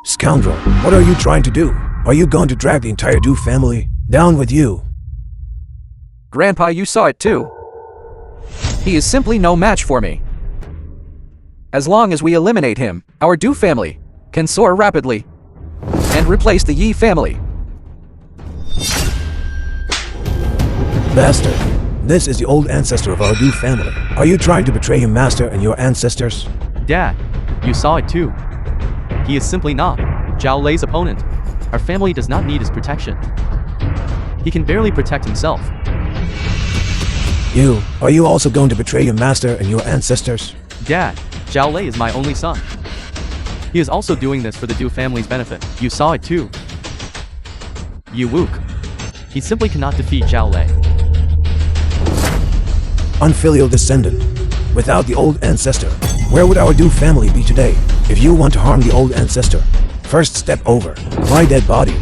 [SPEAKER 6] Scoundrel, what are you trying to do? Are you going to drag the entire Du family down with you?
[SPEAKER 7] Grandpa, you saw it too. He is simply no match for me. As long as we eliminate him, our Du family can soar rapidly and replace the Yi family.
[SPEAKER 6] Master, this is the old ancestor of our Du family. Are you trying to betray him, Master, and your ancestors?
[SPEAKER 4] Dad, you saw it too. He is simply not Zhao Lei's opponent. Our family does not need his protection. He can barely protect himself.
[SPEAKER 6] Are you also going to betray your master and your ancestors?
[SPEAKER 4] Dad, Zhao Lei is my only son. He is also doing this for the Du family's benefit. You saw it too. You Wook. He simply cannot defeat Zhao Lei.
[SPEAKER 6] Unfilial descendant. Without the old ancestor, where would our Du family be today? If you want to harm the old ancestor, first step over my dead body.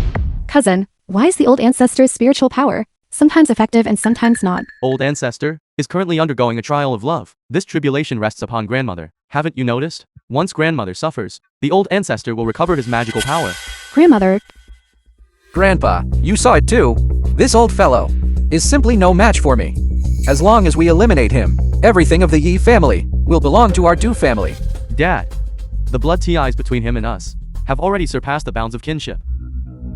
[SPEAKER 5] Cousin, why is the old ancestor's spiritual power sometimes effective and sometimes not?
[SPEAKER 4] Old ancestor is currently undergoing a trial of love. This tribulation rests upon grandmother. Haven't you noticed? Once grandmother suffers, the old ancestor will recover his magical power.
[SPEAKER 5] Grandmother,
[SPEAKER 7] Grandpa, you saw it too. This old fellow is simply no match for me. As long as we eliminate him, everything of the Yi family will belong to our Du family.
[SPEAKER 4] Dad, the blood ties between him and us have already surpassed the bounds of kinship.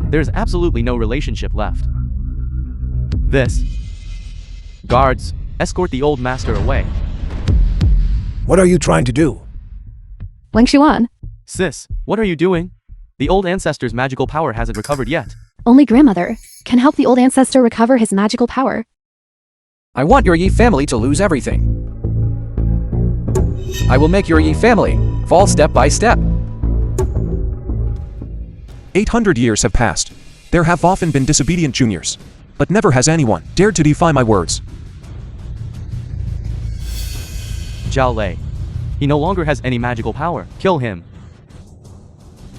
[SPEAKER 4] There is absolutely no relationship left. Guards, escort the old master away.
[SPEAKER 6] What are you trying to do?
[SPEAKER 5] Wang Shuan,
[SPEAKER 4] Sis, what are you doing? The old ancestor's magical power hasn't recovered yet.
[SPEAKER 5] only grandmother can help the old ancestor recover his magical power.
[SPEAKER 7] I want your Yi family to lose everything. I will make your Yi family fall step by step.
[SPEAKER 2] 800 years have passed. There have often been disobedient juniors, but never has anyone dared to defy my words.
[SPEAKER 4] Zhao Lei. He no longer has any magical power. Kill him.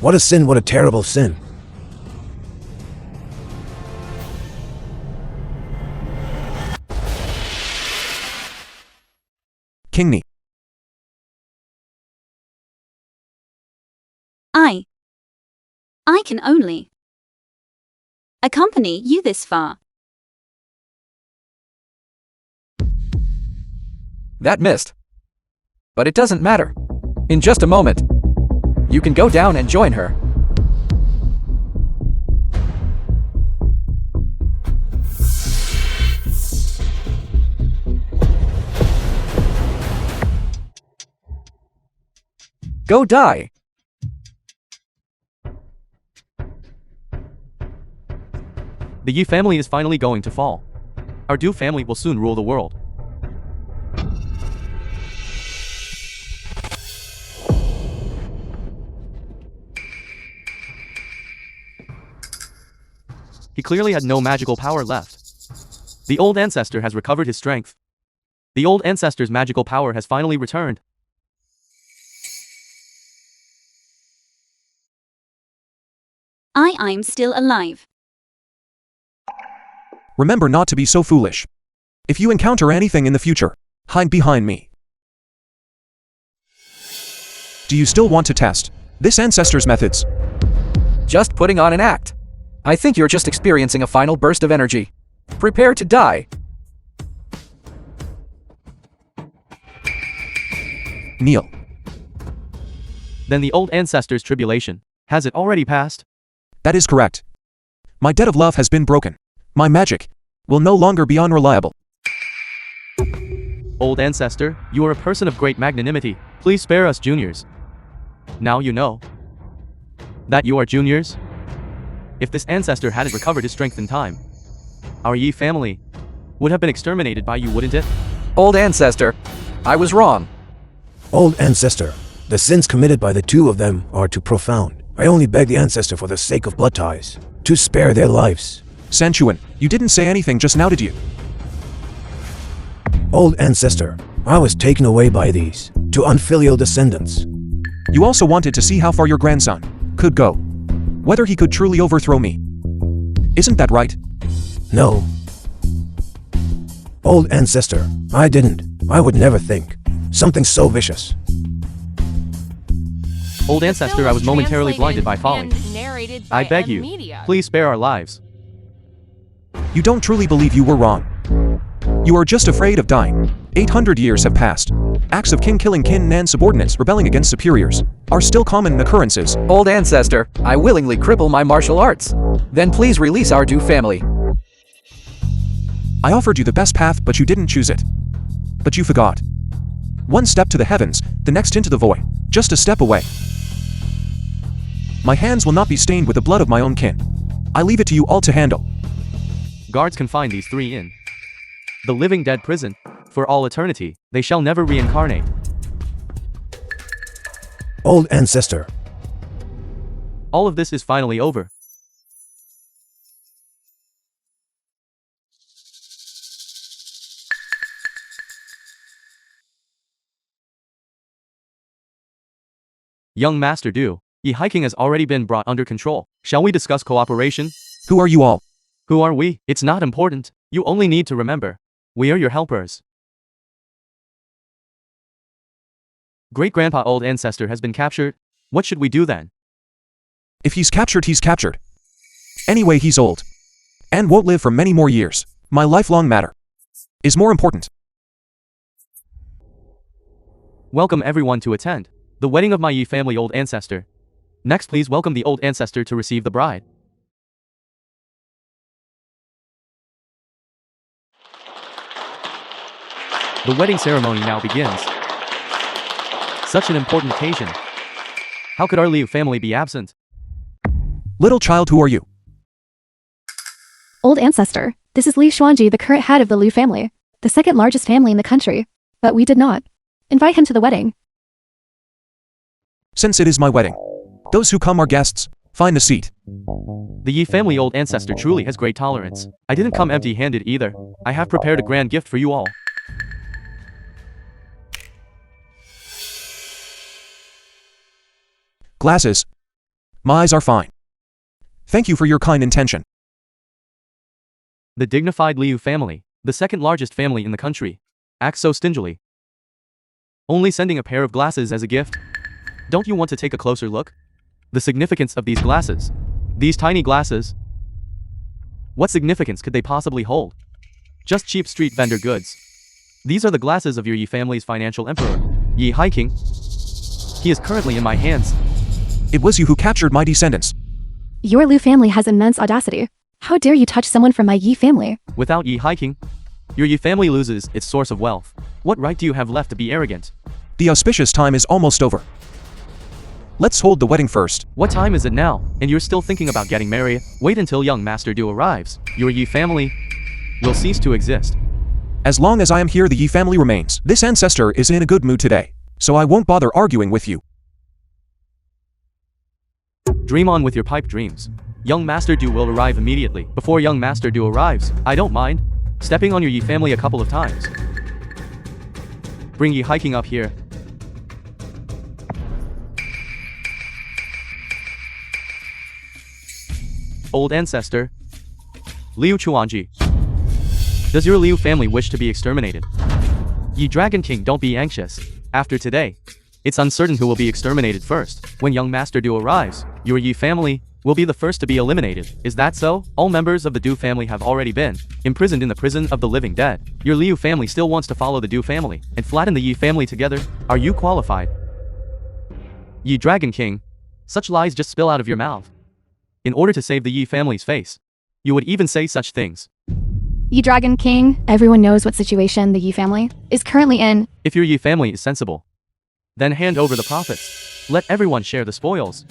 [SPEAKER 6] What a sin, what a terrible sin.
[SPEAKER 2] King
[SPEAKER 3] I can only accompany you this far.
[SPEAKER 7] That missed. But it doesn't matter. In just a moment, you can go down and join her. Go die.
[SPEAKER 4] The Yi family is finally going to fall. Our Du family will soon rule the world. He clearly had no magical power left. The old ancestor has recovered his strength. The old ancestor's magical power has finally returned.
[SPEAKER 3] I'm still alive.
[SPEAKER 2] remember not to be so foolish. If you encounter anything in the future, hide behind me. Do you still want to test this ancestor's methods?
[SPEAKER 7] Just putting on an act. I think you're just experiencing a final burst of energy. Prepare to die.
[SPEAKER 2] Kneel.
[SPEAKER 4] Then the old ancestor's tribulation, has it already passed?
[SPEAKER 2] That is correct. My debt of love has been broken. My magic will no longer be unreliable.
[SPEAKER 4] Old ancestor, you are a person of great magnanimity. Please spare us juniors. Now you know that you are juniors. If this ancestor hadn't recovered his strength in time, our Yi family would have been exterminated by you, wouldn't it?
[SPEAKER 7] Old ancestor, I was wrong.
[SPEAKER 6] Old ancestor, the sins committed by the two of them are too profound. I only beg the ancestor for the sake of blood ties, to spare their lives.
[SPEAKER 2] Sanchuan, you didn't say anything just now, did you?
[SPEAKER 6] Old ancestor, I was taken away by these two unfilial descendants.
[SPEAKER 2] You also wanted to see how far your grandson could go. Whether he could truly overthrow me. Isn't that right?
[SPEAKER 6] No. Old ancestor, I didn't. I would never think. Something so vicious.
[SPEAKER 4] Old ancestor, I was momentarily blinded by folly.
[SPEAKER 1] Narrated by
[SPEAKER 4] I beg you,
[SPEAKER 1] Media.
[SPEAKER 4] please spare our lives.
[SPEAKER 2] You don't truly believe you were wrong. You are just afraid of dying. 800 years have passed. Acts of king killing kin and subordinates rebelling against superiors are still common occurrences.
[SPEAKER 7] Old ancestor, I willingly cripple my martial arts. Then please release our Du family.
[SPEAKER 2] I offered you the best path, but you didn't choose it. But you forgot. One step to the heavens, the next into the void, just a step away. My hands will not be stained with the blood of my own kin. I leave it to you all to handle.
[SPEAKER 4] Guards confine these three in the living dead prison. For all eternity, they shall never reincarnate.
[SPEAKER 6] Old Ancestor.
[SPEAKER 4] All of this is finally over. Young Master Du, Yi hiking has already been brought under control. Shall we discuss cooperation?
[SPEAKER 2] Who are you all?
[SPEAKER 4] Who are we? It's not important. You only need to remember. We are your helpers. Great-grandpa Old Ancestor has been captured. What should we do then?
[SPEAKER 2] If he's captured, he's captured. Anyway, he's old. And won't live for many more years. My lifelong matter is more important.
[SPEAKER 4] Welcome everyone to attend the wedding of my Yi family Old Ancestor. Next, please welcome the Old Ancestor to receive the bride. The wedding ceremony now begins. Such an important occasion. How could our Liu family be absent?
[SPEAKER 2] Little child, who are you?
[SPEAKER 5] Old Ancestor, this is Liu Xuanji, the current head of the Liu family, the second largest family in the country. But we did not invite him to the wedding.
[SPEAKER 2] Since it is my wedding, those who come are guests. Find a seat.
[SPEAKER 4] The Yi family Old Ancestor truly has great tolerance. I didn't come empty-handed either. I have prepared a grand gift for you all.
[SPEAKER 2] Glasses. My eyes are fine. Thank you for your kind intention.
[SPEAKER 4] The dignified Liu family, the second largest family in the country, acts so stingily. Only sending a pair of glasses as a gift? Don't you want to take a closer look? The significance of these glasses. These tiny glasses. What significance could they possibly hold? Just cheap street vendor goods. These are the glasses of your Yi family's financial emperor, Yi Hiking. He is currently in my hands.
[SPEAKER 2] It was you who captured my descendants.
[SPEAKER 5] Your Liu family has immense audacity. How dare you touch someone from my Yi family?
[SPEAKER 4] Without Yi Hiking, your Yi family loses its source of wealth. What right do you have left to be arrogant?
[SPEAKER 2] The auspicious time is almost over. Let's hold the wedding first.
[SPEAKER 4] What time is it now? And you're still thinking about getting married? Wait until young Master Du arrives. Your Yi family will cease to exist.
[SPEAKER 2] As long as I am here, the Yi family remains. This ancestor is in a good mood today, so I won't bother arguing with you.
[SPEAKER 4] Dream on with your pipe dreams. Young Master Du will arrive immediately. Before young Master Du arrives, I don't mind stepping on your Yi family a couple of times. Bring Yi Hiking up here. Old Ancestor, Liu Chuanji. Does your Liu family wish to be exterminated? Yi Dragon King, don't be anxious. After today, it's uncertain who will be exterminated first. When young Master Du arrives, your Yi family will be the first to be eliminated. Is that so? All members of the Du family have already been imprisoned in the prison of the living dead. Your Liu family still wants to follow the Du family and flatten the Yi family together. Are you qualified? Yi Dragon King, such lies just spill out of your mouth. In order to save the Yi family's face, you would even say such things.
[SPEAKER 5] Yi Dragon King, everyone knows what situation the Yi family is currently in.
[SPEAKER 4] If your Yi family is sensible, then hand over the profits. Let everyone share the spoils.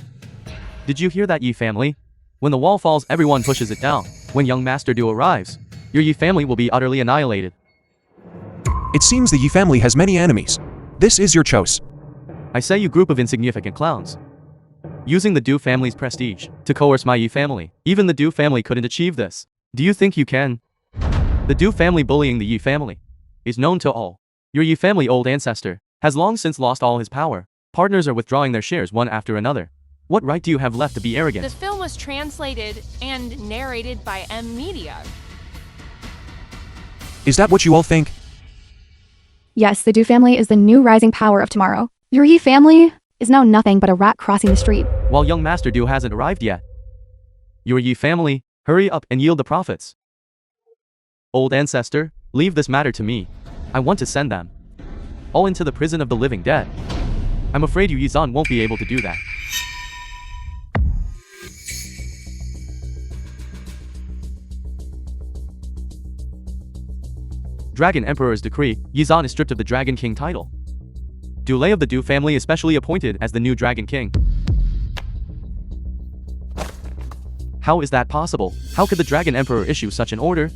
[SPEAKER 4] Did you hear that, Yi family? When the wall falls, everyone pushes it down. When young Master Du arrives, your Yi family will be utterly annihilated.
[SPEAKER 2] It seems the Yi family has many enemies. This is your choice.
[SPEAKER 4] I say, you group of insignificant clowns. Using the Du family's prestige to coerce my Yi family. Even the Du family couldn't achieve this. Do you think you can? The Du family bullying the Yi family is known to all. Your Yi family Old Ancestor has long since lost all his power. Partners are withdrawing their shares one after another. What right do you have left to be arrogant?
[SPEAKER 1] The film was translated and narrated by M Media.
[SPEAKER 2] Is that what you all think?
[SPEAKER 5] Yes, the Du family is the new rising power of tomorrow. Your Yi family is now nothing but a rat crossing the street.
[SPEAKER 4] While young Master Du hasn't arrived yet. Your Yi family, hurry up and yield the profits. Old Ancestor, leave this matter to me. I want to send them all into the prison of the living dead. I'm afraid you Yizan won't be able to do that. Dragon Emperor's decree, Yizan is stripped of the Dragon King title. Dulé of the Du family is specially appointed as the new Dragon King. How is that possible? How could the Dragon Emperor issue such an order?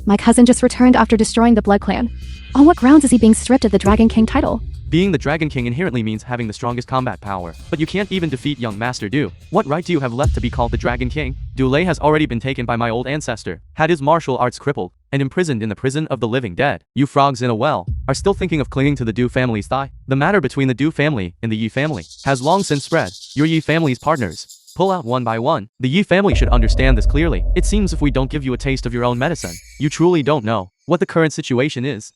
[SPEAKER 5] My cousin just returned after destroying the Blood Clan. On what grounds is he being stripped of the Dragon King title?
[SPEAKER 4] Being the Dragon King inherently means having the strongest combat power, but you can't even defeat young Master Du. What right do you have left to be called the Dragon King? Dulé has already been taken by my old ancestor, had his martial arts crippled, and imprisoned in the prison of the living dead. You frogs in a well are still thinking of clinging to the Du family's thigh. The matter between the Du family and the Yi family has long since spread. Your Yi family's partners pull out one by one. The Yi family should understand this clearly. It seems if we don't give you a taste of your own medicine, you truly don't know what the current situation is.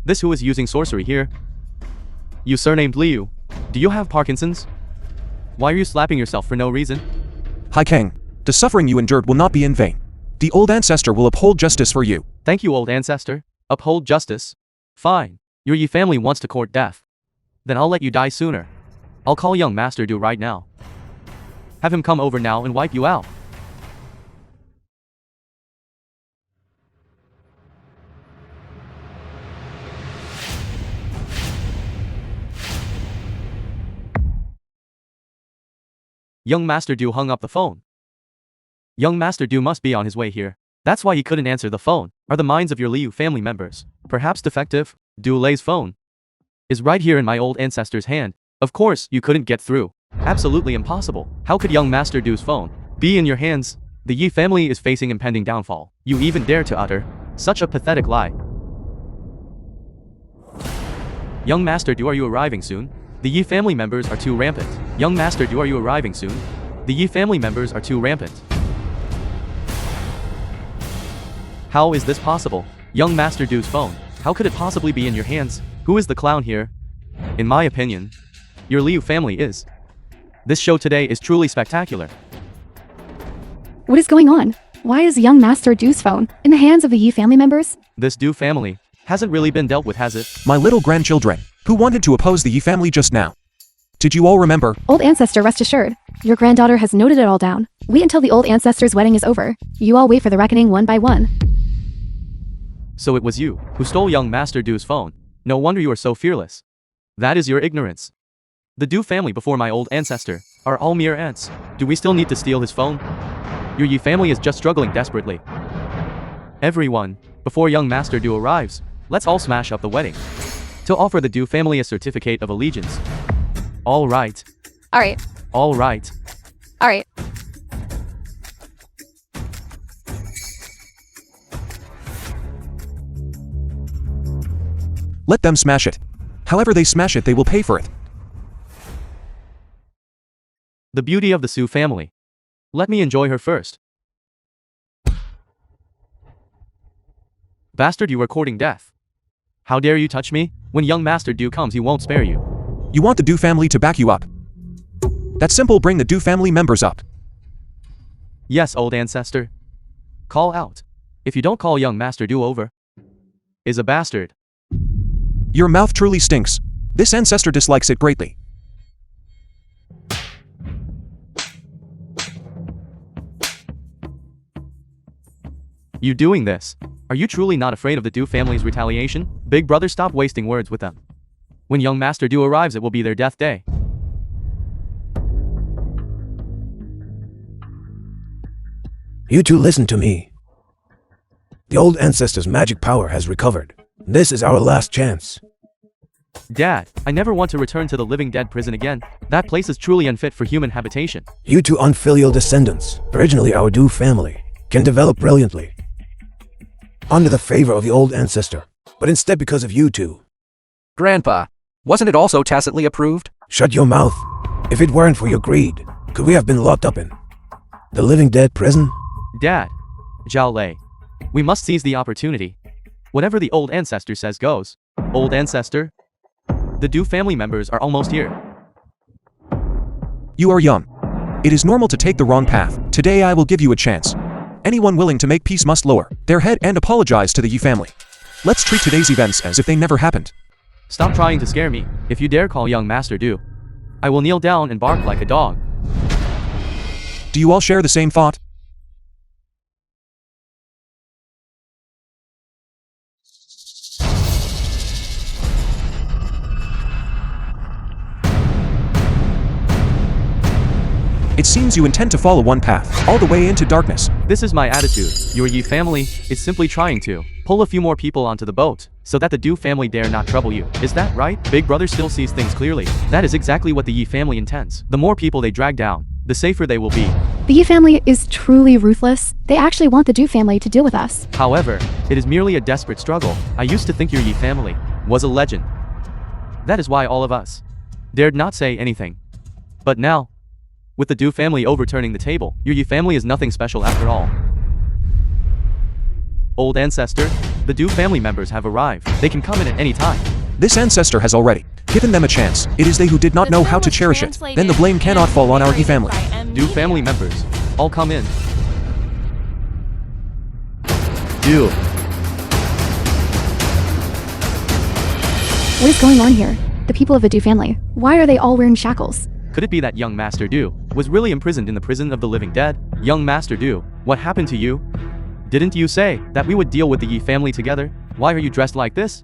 [SPEAKER 4] This who is using sorcery here? You surnamed Liu. Do you have Parkinson's? Why are you slapping yourself for no reason?
[SPEAKER 2] Hai King, the suffering you endured will not be in vain. The old ancestor will uphold justice for you.
[SPEAKER 4] Thank you, old ancestor. Uphold justice? Fine. Your Yi family wants to court death. Then I'll let you die sooner. I'll call young Master Du right now. Have him come over now and wipe you out. Young Master Du hung up the phone. Young Master Du must be on his way here. That's why he couldn't answer the phone. Are the minds of your Liu family members perhaps defective? Dulé's phone is right here in my old ancestor's hand. Of course, you couldn't get through. Absolutely impossible. How could young Master Du's phone be in your hands? The Yi family is facing impending downfall. You even dare to utter such a pathetic lie. Young Master Du, are you arriving soon? The Yi family members are too rampant. Young Master Du, are you arriving soon? The Yi family members are too rampant. How is this possible? Young Master Du's phone. How could it possibly be in your hands? Who is the clown here? In my opinion, your Liu family is. This show today is truly spectacular.
[SPEAKER 5] What is going on? Why is young Master Du's phone in the hands of the Yi family members?
[SPEAKER 4] This Du family hasn't really been dealt with, has it?
[SPEAKER 2] My little grandchildren, who wanted to oppose the Yi family just now. Did you all remember?
[SPEAKER 5] Old ancestor, rest assured. Your granddaughter has noted it all down. Wait until the old ancestor's wedding is over. You all wait for the reckoning one by one.
[SPEAKER 4] So it was you who stole young Master Du's phone. No wonder you are so fearless. That is your ignorance. The Du family before my old ancestor are all mere ants. Do we still need to steal his phone? Your Yi family is just struggling desperately. Everyone, before young Master Du arrives, let's all smash up the wedding to offer the Du family a certificate of allegiance. All right.
[SPEAKER 5] Alright.
[SPEAKER 4] All right.
[SPEAKER 5] Alright.
[SPEAKER 2] Let them smash it. However they smash it, they will pay for it.
[SPEAKER 4] The beauty of the Su family. Let me enjoy her first. Bastard, you are courting death. How dare you touch me? When young Master Du comes, he won't spare you.
[SPEAKER 2] You want the Du family to back you up. That's simple, bring the Du family members up.
[SPEAKER 4] Yes, old ancestor. Call out. If you don't call young Master Du over, is a bastard.
[SPEAKER 2] Your mouth truly stinks. This ancestor dislikes it greatly.
[SPEAKER 4] You doing this? Are you truly not afraid of the Du family's retaliation? Big brother, stop wasting words with them. When young Master Du arrives, it will be their death day.
[SPEAKER 6] You two listen to me. The old ancestor's magic power has recovered. This is our last chance.
[SPEAKER 4] Dad, I never want to return to the living dead prison again. That place is truly unfit for human habitation.
[SPEAKER 6] You two unfilial descendants, originally our Du family, can develop brilliantly under the favor of the old ancestor, but instead because of you two.
[SPEAKER 7] Grandpa, wasn't it also tacitly approved?
[SPEAKER 6] Shut your mouth. If it weren't for your greed, could we have been locked up in the living dead prison?
[SPEAKER 4] Dad, Zhao Lei, we must seize the opportunity. Whatever the old ancestor says goes. Old ancestor? The Du family members are almost here.
[SPEAKER 2] You are young. It is normal to take the wrong path. Today I will give you a chance. Anyone willing to make peace must lower their head and apologize to the Yi family. Let's treat today's events as if they never happened.
[SPEAKER 4] Stop trying to scare me. If you dare call young Master Du I will kneel down and bark like a dog.
[SPEAKER 2] Do you all share the same thought? It seems you intend to follow one path, all the way into darkness.
[SPEAKER 4] This is my attitude. Your Yi family is simply trying to pull a few more people onto the boat, so that the Du family dare not trouble you. Is that right? Big Brother still sees things clearly. That is exactly what the Yi family intends. The more people they drag down, the safer they will be.
[SPEAKER 5] The Yi family is truly ruthless. They actually want the Du family to deal with us.
[SPEAKER 4] However, it is merely a desperate struggle. I used to think your Yi family was a legend. That is why all of us dared not say anything. But now, with the Du family overturning the table, your Yi family is nothing special after all. Old Ancestor, the Du family members have arrived. They can come in at any time.
[SPEAKER 2] This ancestor has already given them a chance. It is they who did not know how to cherish it. Then the blame cannot fall on our Yi family.
[SPEAKER 4] Du family members, all come in. Du.
[SPEAKER 5] What is going on here? The people of the Du family. Why are they all wearing shackles?
[SPEAKER 4] Could it be that young Master Du was really imprisoned in the prison of the living dead? Young Master Du, what happened to you? Didn't you say that we would deal with the Yi family together? Why are you dressed like this?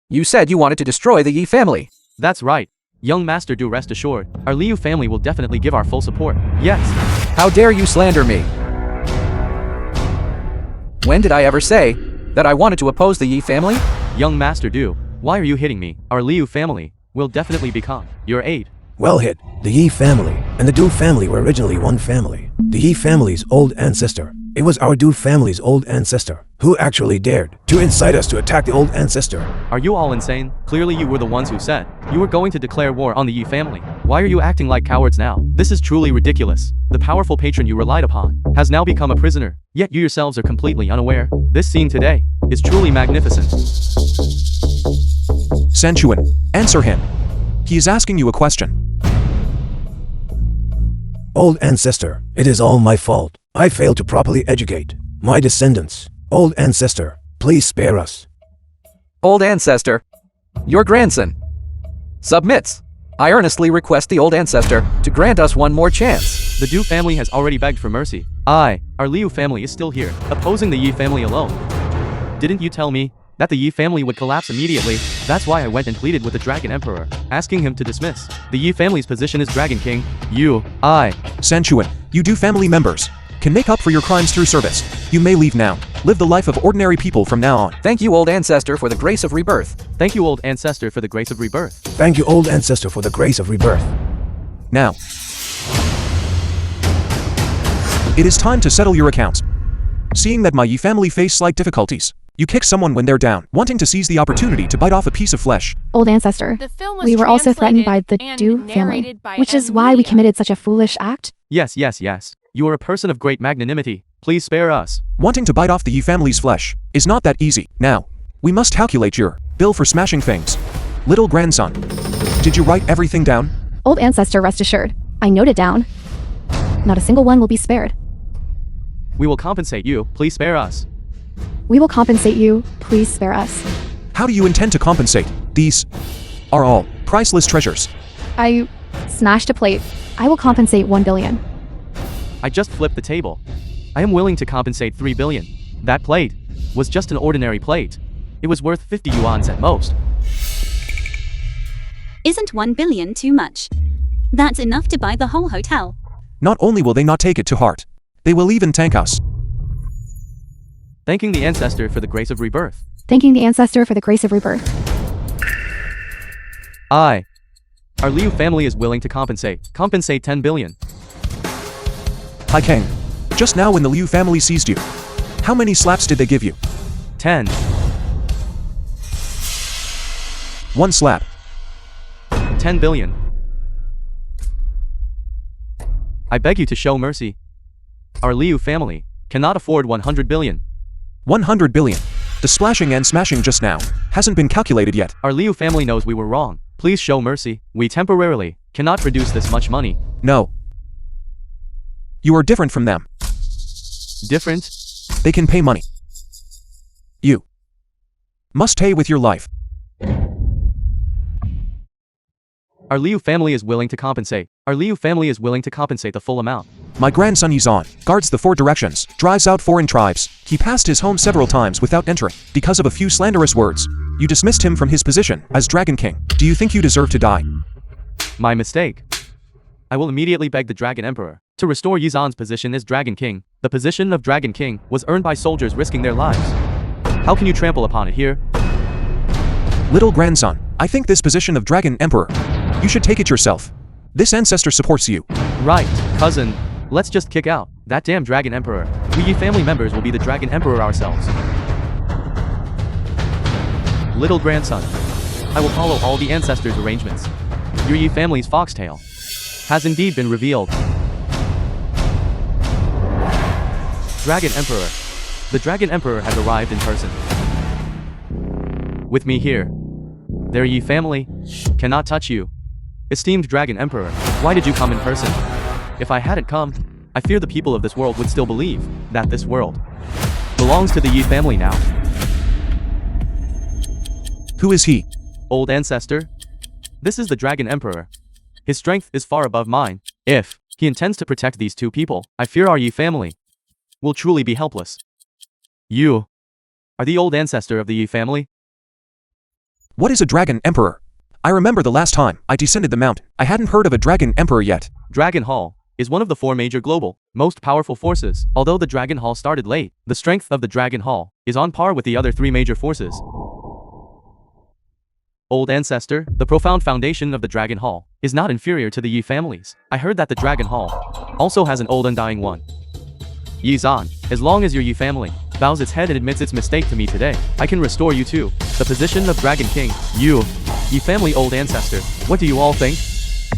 [SPEAKER 7] You said you wanted to destroy the Yi family.
[SPEAKER 4] That's right. Young Master Du, rest assured, our Liu family will definitely give our full support. Yes.
[SPEAKER 7] How dare you slander me? When did I ever say that I wanted to oppose the Yi family?
[SPEAKER 4] Young Master Du, why are you hitting me? Our Liu family will definitely become your aide.
[SPEAKER 6] Well hit. The Yi family and the Du family were originally one family. The Yi family's old ancestor. It was our Du family's old ancestor who actually dared to incite us to attack the old ancestor.
[SPEAKER 4] Are you all insane? Clearly you were the ones who said you were going to declare war on the Yi family. Why are you acting like cowards now? This is truly ridiculous. The powerful patron you relied upon has now become a prisoner, yet you yourselves are completely unaware. This scene today is truly magnificent.
[SPEAKER 2] Sanchuan, answer him. He is asking you a question.
[SPEAKER 6] Old ancestor, it is all my fault. I failed to properly educate my descendants. Old ancestor, please spare us.
[SPEAKER 7] Old Ancestor, your grandson, submits. I earnestly request the Old Ancestor to grant us one more chance.
[SPEAKER 4] The Du family has already begged for mercy. Our Liu family is still here, opposing the Yi family alone. Didn't you tell me that the Yi family would collapse immediately? That's why I went and pleaded with the Dragon Emperor, asking him to dismiss the Yi family's position as Dragon King.
[SPEAKER 2] Sanchuan, you Du family members can make up for your crimes through service. You may leave now. Live the life of ordinary people from now on.
[SPEAKER 7] Thank you, Old Ancestor, for the grace of rebirth.
[SPEAKER 4] Thank you, Old Ancestor, for the grace of rebirth.
[SPEAKER 6] Thank you, old ancestor, for the grace of rebirth.
[SPEAKER 2] Now, it is time to settle your accounts. Seeing that my Yi family face slight difficulties, you kick someone when they're down, wanting to seize the opportunity to bite off a piece of flesh.
[SPEAKER 5] Old Ancestor,
[SPEAKER 1] The film was
[SPEAKER 5] we were also threatened by the
[SPEAKER 1] translated
[SPEAKER 5] Du
[SPEAKER 1] and
[SPEAKER 5] family,
[SPEAKER 1] narrated by
[SPEAKER 5] which is
[SPEAKER 1] M.
[SPEAKER 5] why we
[SPEAKER 1] Media.
[SPEAKER 5] committed such a foolish act.
[SPEAKER 4] Yes. You are a person of great magnanimity. Please spare us.
[SPEAKER 2] Wanting to bite off the Yi family's flesh is not that easy. Now, we must calculate your bill for smashing things. Little grandson, did you write everything down?
[SPEAKER 5] Old Ancestor, rest assured. I noted down. Not a single one will be spared.
[SPEAKER 4] We will compensate you. Please spare us.
[SPEAKER 5] We will compensate you. Please spare us.
[SPEAKER 2] How do you intend to compensate? These are all priceless treasures.
[SPEAKER 5] I smashed a plate. I will compensate 1 billion.
[SPEAKER 4] I just flipped the table. I am willing to compensate 3 billion. That plate was just an ordinary plate. It was worth 50 yuan at most.
[SPEAKER 3] Isn't 1 billion too much? That's enough to buy the whole hotel.
[SPEAKER 2] Not only will they not take it to heart, they will even thank us.
[SPEAKER 4] Thanking the Ancestor for the grace of rebirth.
[SPEAKER 5] Thanking the Ancestor for the grace of rebirth.
[SPEAKER 4] Our Liu family is willing to compensate 10 billion.
[SPEAKER 2] Hai Kang, just now when the Liu family seized you, how many slaps did they give you?
[SPEAKER 4] 10.
[SPEAKER 2] 1 slap.
[SPEAKER 4] 10 billion. I beg you to show mercy. Our Liu family cannot afford 100 billion.
[SPEAKER 2] 100 billion. The splashing and smashing just now hasn't been calculated yet.
[SPEAKER 4] Our Liu family knows we were wrong. Please show mercy. We temporarily cannot produce this much money.
[SPEAKER 2] No. You are different from them.
[SPEAKER 4] Different?
[SPEAKER 2] They can pay money. You must pay with your life.
[SPEAKER 4] Our Liu family is willing to compensate. Our Liu family is willing to compensate the full amount.
[SPEAKER 2] My grandson Yizan guards the 4 directions, drives out foreign tribes. He passed his home several times without entering, because of a few slanderous words. You dismissed him from his position as Dragon King. Do you think you deserve to die?
[SPEAKER 4] My mistake. I will immediately beg the Dragon Emperor to restore Yizan's position as Dragon King. The position of Dragon King was earned by soldiers risking their lives. How can you trample upon it here?
[SPEAKER 2] Little grandson, I think this position of Dragon Emperor, you should take it yourself. This ancestor supports you.
[SPEAKER 4] Right, cousin. Let's just kick out that damn Dragon Emperor. We Yi family members will be the Dragon Emperor ourselves. Little grandson, I will follow all the ancestors' arrangements. Your Yi family's foxtail has indeed been revealed. Dragon Emperor. The Dragon Emperor has arrived in person. With me here. Their Yi family cannot touch you. Esteemed Dragon Emperor, why did you come in person? If I hadn't come, I fear the people of this world would still believe that this world belongs to the Yi family now.
[SPEAKER 2] Who is he?
[SPEAKER 4] Old ancestor. This is the Dragon Emperor. His strength is far above mine. If he intends to protect these 2 people, I fear our Yi family will truly be helpless. You are the old ancestor of the Yi family?
[SPEAKER 2] What is a Dragon Emperor? I remember the last time I descended the mountain, I hadn't heard of a Dragon Emperor yet.
[SPEAKER 4] Dragon Hall is one of the 4 major global, most powerful forces. Although the Dragon Hall started late, the strength of the Dragon Hall is on par with the other 3 major forces. Old ancestor, the profound foundation of the Dragon Hall is not inferior to the Yi families. I heard that the Dragon Hall also has an old undying one. Yizan, as long as your Yi family bows its head and admits its mistake to me today, I can restore you to the position of Dragon King. You, Yi family old ancestor, what do you all think?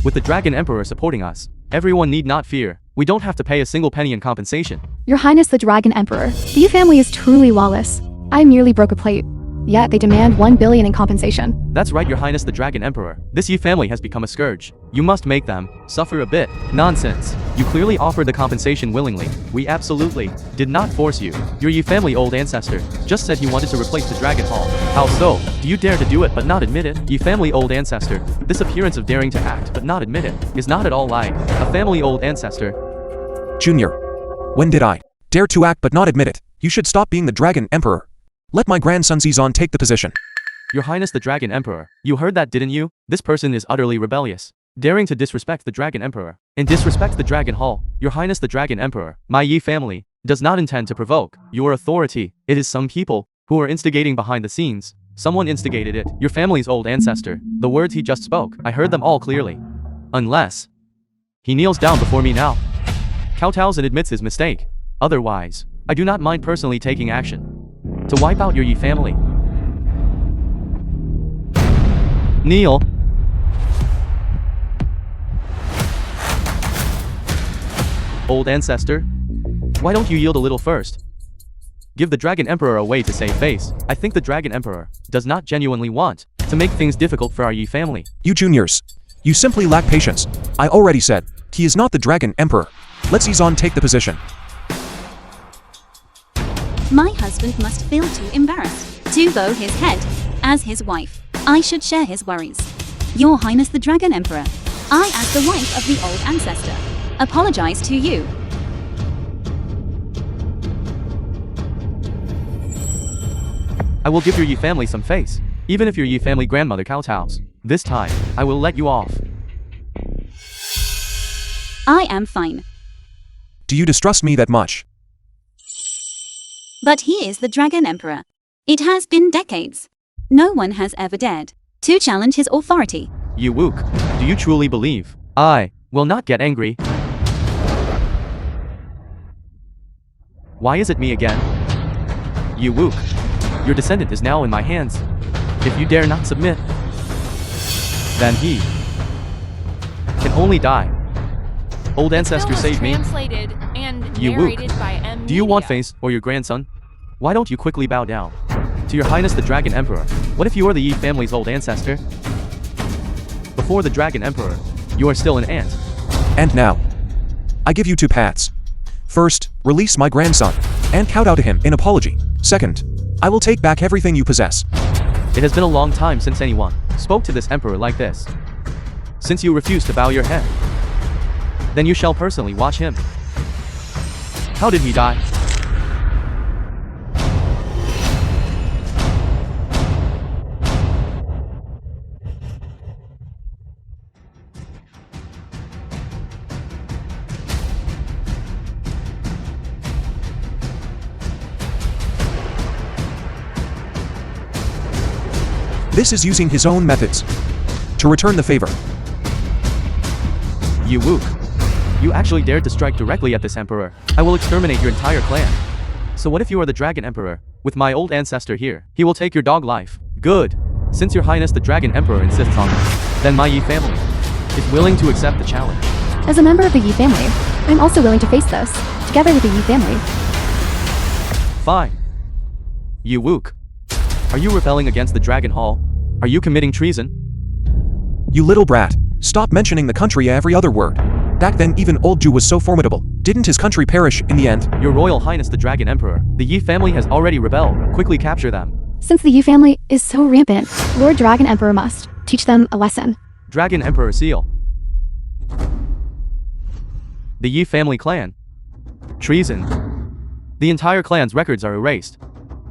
[SPEAKER 4] With the Dragon Emperor supporting us, everyone need not fear. We don't have to pay a single penny in compensation.
[SPEAKER 5] Your Highness the Dragon Emperor, the Yi family is truly lawless. I merely broke a plate. Yet they demand 1 billion in compensation.
[SPEAKER 4] That's right, Your Highness the Dragon Emperor. This Yi family has become a scourge. You must make them suffer a bit. Nonsense. You clearly offered the compensation willingly. We absolutely did not force you. Your Yi family old ancestor just said he wanted to replace the Dragon Hall. How so? Do you dare to do it but not admit it? Yi family old ancestor. This appearance of daring to act but not admit it is not at all like a family old ancestor.
[SPEAKER 2] Junior, when did I dare to act but not admit it? You should stop being the Dragon Emperor. Let my grandson Zizan take the position.
[SPEAKER 4] Your Highness the Dragon Emperor, you heard that, didn't you? This person is utterly rebellious, daring to disrespect the Dragon Emperor and disrespect the Dragon Hall. Your Highness the Dragon Emperor, my Yi family does not intend to provoke your authority. It is some people who are instigating behind the scenes. Someone instigated it. Your family's old ancestor. The words he just spoke, I heard them all clearly. Unless he kneels down before me now, kowtows and admits his mistake. Otherwise, I do not mind personally taking action to wipe out your Yi family. Kneel. Old ancestor, why don't you yield a little first? Give the Dragon Emperor a way to save face. I think the Dragon Emperor does not genuinely want to make things difficult for our Yi family.
[SPEAKER 2] You juniors, you simply lack patience. I already said, he is not the Dragon Emperor. Let Zizan take the position.
[SPEAKER 3] My husband must feel too embarrassed to bow his head. As his wife, I should share his worries. Your Highness the Dragon Emperor, I as the wife of the old ancestor, apologize to you.
[SPEAKER 4] I will give your Yi family some face, even if your Yi family grandmother kowtows. This time, I will let you off.
[SPEAKER 3] I am fine.
[SPEAKER 2] Do you distrust me that much?
[SPEAKER 3] But he is the Dragon Emperor. It has been decades. No one has ever dared to challenge his authority.
[SPEAKER 4] You Wook, do you truly believe I will not get angry? Why is it me again? You Wook, your descendant is now in my hands. If you dare not submit, then he can only die. Old ancestor
[SPEAKER 1] Film was
[SPEAKER 4] save me.
[SPEAKER 1] translated and
[SPEAKER 4] You
[SPEAKER 1] narrated
[SPEAKER 4] Wook,
[SPEAKER 1] by M.
[SPEAKER 4] do you want
[SPEAKER 1] Media.
[SPEAKER 4] face or your grandson? Why don't you quickly bow down to your Highness the Dragon Emperor? What if you are the Yi family's old ancestor? Before the Dragon Emperor, you are still an ant.
[SPEAKER 2] And now, I give you 2 paths. First, release my grandson, and kowtow to him in apology. Second, I will take back everything you possess.
[SPEAKER 4] It has been a long time since anyone spoke to this emperor like this. Since you refuse to bow your head, then you shall personally watch him. How did he die?
[SPEAKER 2] This is using his own methods to return the favor.
[SPEAKER 4] You wook. You actually dared to strike directly at this emperor. I will exterminate your entire clan. So what if you are the Dragon Emperor? With my old ancestor here, he will take your dog life. Good. Since your highness the Dragon Emperor insists on this, then my Yi family is willing to accept the challenge.
[SPEAKER 5] As a member of the Yi family, I'm also willing to face this, together with the Yi family.
[SPEAKER 4] Fine. You wook. Are you rebelling against the Dragon Hall? Are you committing treason?
[SPEAKER 2] You little brat. Stop mentioning the country every other word. Back then even old Jew was so formidable. Didn't his country perish in the end?
[SPEAKER 4] Your Royal Highness the Dragon Emperor, the Yi family has already rebelled. Quickly capture them.
[SPEAKER 5] Since the Yi family is so rampant, Lord Dragon Emperor must teach them a lesson.
[SPEAKER 4] Dragon Emperor seal. The Yi family clan. Treason. The entire clan's records are erased,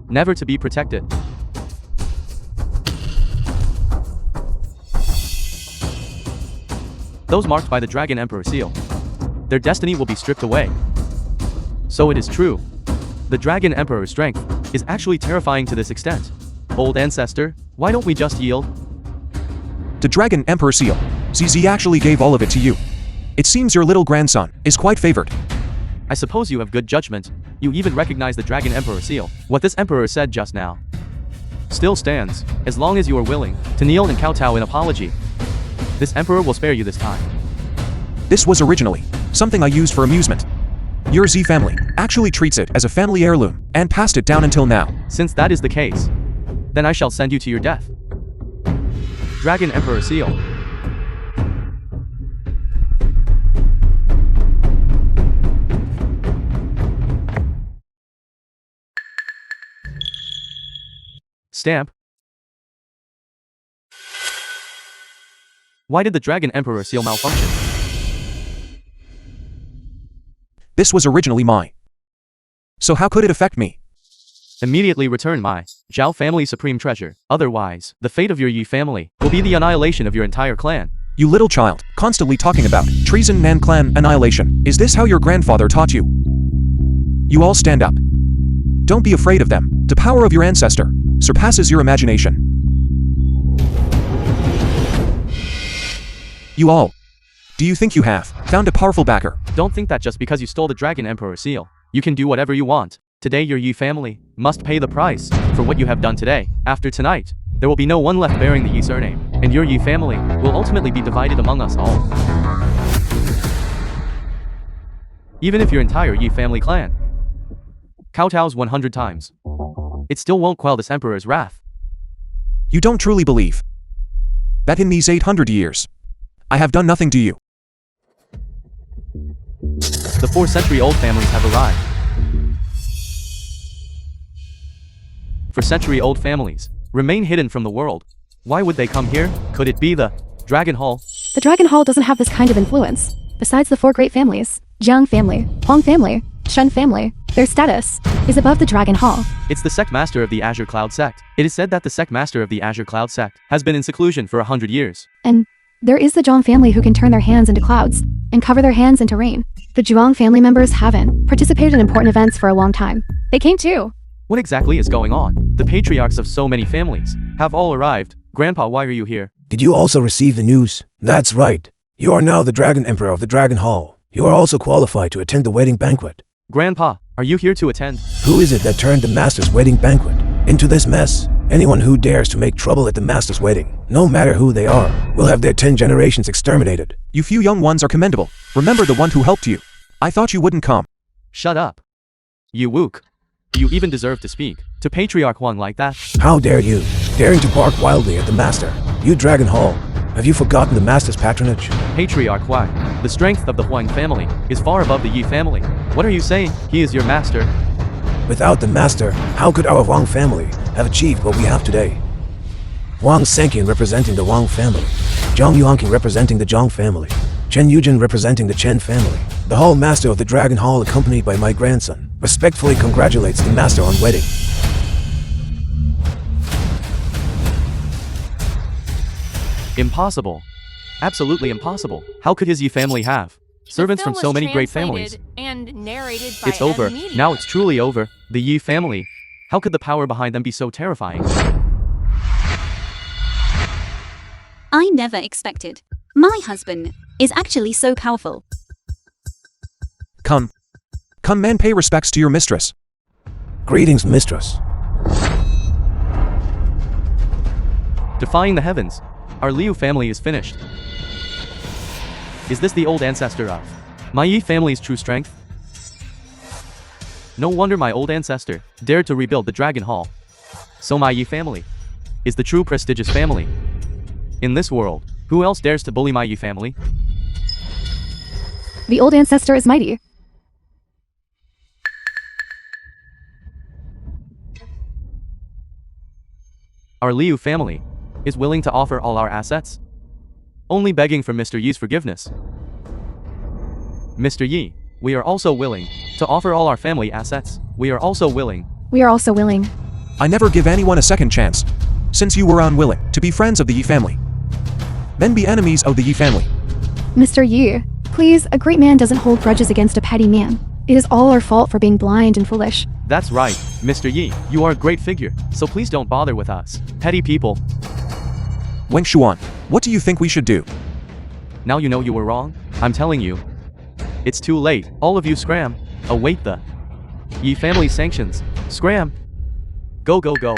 [SPEAKER 4] never to be protected. Those marked by the Dragon Emperor seal, their destiny will be stripped away. So it is true. The Dragon Emperor's strength is actually terrifying to this extent. Old ancestor, why don't we just yield?
[SPEAKER 2] The Dragon Emperor seal. ZZ actually gave all of it to you. It seems your little grandson is quite favored.
[SPEAKER 4] I suppose you have good judgment. You even recognize the Dragon Emperor seal. What this emperor said just now still stands, as long as you are willing to kneel and kowtow in apology. This emperor will spare you this time.
[SPEAKER 2] This was originally something I used for amusement. Your Z family actually treats it as a family heirloom and passed it down until now.
[SPEAKER 4] Since that is the case, then I shall send you to your death. Dragon Emperor seal. Stamp. Why did the Dragon Emperor seal malfunction?
[SPEAKER 2] This was originally mine. So how could it affect me?
[SPEAKER 4] Immediately return my Zhao family supreme treasure. Otherwise, the fate of your Yi family will be the annihilation of your entire clan.
[SPEAKER 2] You little child, constantly talking about treason and clan annihilation. Is this how your grandfather taught you? You all stand up. Don't be afraid of them. The power of your ancestor surpasses your imagination. You all. Do you think you have found a powerful backer?
[SPEAKER 4] Don't think that just because you stole the Dragon Emperor seal, you can do whatever you want. Today your Yi family must pay the price for what you have done today. After tonight, there will be no one left bearing the Yi surname, and your Yi family will ultimately be divided among us all. Even if your entire Yi family clan kowtows 100 times, it still won't quell this emperor's wrath.
[SPEAKER 2] You don't truly believe that in these 800 years, I have done nothing to you.
[SPEAKER 4] The 4-century-old families have arrived. For century-old families remain hidden from the world. Why would they come here? Could it be the Dragon Hall?
[SPEAKER 5] The Dragon Hall doesn't have this kind of influence. Besides the 4 great families, Jiang family, Huang family, Shen family, their status is above the Dragon Hall.
[SPEAKER 4] It's the sect master of the Azure Cloud sect. It is said that the sect master of the Azure Cloud sect has been in seclusion for 100 years.
[SPEAKER 5] And there is the Zhang family who can turn their hands into clouds and cover their hands into rain. The Zhuang family members haven't participated in important events for a long time. They came too.
[SPEAKER 4] What exactly is going on? The patriarchs of so many families have all arrived. Grandpa, why are you here?
[SPEAKER 6] Did you also receive the news? That's right. You are now the Dragon Emperor of the Dragon Hall. You are also qualified to attend the wedding banquet.
[SPEAKER 4] Grandpa, are you here to attend?
[SPEAKER 6] Who is it that turned the master's wedding banquet into this mess? Anyone who dares to make trouble at the master's wedding, no matter who they are, will have their 10 generations exterminated.
[SPEAKER 2] You few young ones are commendable. Remember the one who helped you. I thought you wouldn't come.
[SPEAKER 4] Shut up. You wook. You even deserve to speak to Patriarch Huang like that?
[SPEAKER 6] How dare you, daring to bark wildly at the master. You Dragon Hall, have you forgotten the master's patronage?
[SPEAKER 4] Patriarch Huang, the strength of the Huang family is far above the Yi family. What are you saying? He is your master.
[SPEAKER 6] Without the master, how could our Huang family have achieved what we have today? Wang Senqian representing the Wang family. Zhang Yuanqing representing the Zhang family. Chen Yujin representing the Chen family. The Hall Master of the Dragon Hall accompanied by my grandson respectfully congratulates the Master on wedding.
[SPEAKER 4] Impossible. Absolutely impossible. How could his Yi family have servants from
[SPEAKER 1] film
[SPEAKER 4] so
[SPEAKER 1] was
[SPEAKER 4] many great families?
[SPEAKER 1] translated and narrated by
[SPEAKER 4] It's over.
[SPEAKER 1] media.
[SPEAKER 4] Now it's truly over. The Yi family. How could the power behind them be so terrifying?
[SPEAKER 3] I never expected. My husband is actually so powerful.
[SPEAKER 2] Come. Come, man, pay respects to your mistress.
[SPEAKER 6] Greetings, mistress.
[SPEAKER 4] Defying the heavens. Our Liu family is finished. Is this the old ancestor of my Yi family's true strength? No wonder my old ancestor dared to rebuild the Dragon Hall. So my Yi family is the true prestigious family. In this world, who else dares to bully my Yi family?
[SPEAKER 5] The old ancestor is mighty.
[SPEAKER 4] Our Liu family is willing to offer all our assets? Only begging for Mr. Yi's forgiveness. Mr. Yi, we are also willing to offer all our family assets. We are also willing.
[SPEAKER 5] We are also willing.
[SPEAKER 2] I never give anyone a second chance. Since you were unwilling to be friends of the Yi family, then be enemies of the Yi family.
[SPEAKER 5] Mr. Yi, please, a great man doesn't hold grudges against a petty man. It is all our fault for being blind and foolish.
[SPEAKER 4] That's right, Mr. Yi, you are a great figure, so please don't bother with us petty people.
[SPEAKER 2] Wang Xuan, what do you think we should do?
[SPEAKER 4] Now you know you were wrong. I'm telling you. It's too late. All of you scram. Await the Yi family sanctions. Scram. Go, go, go.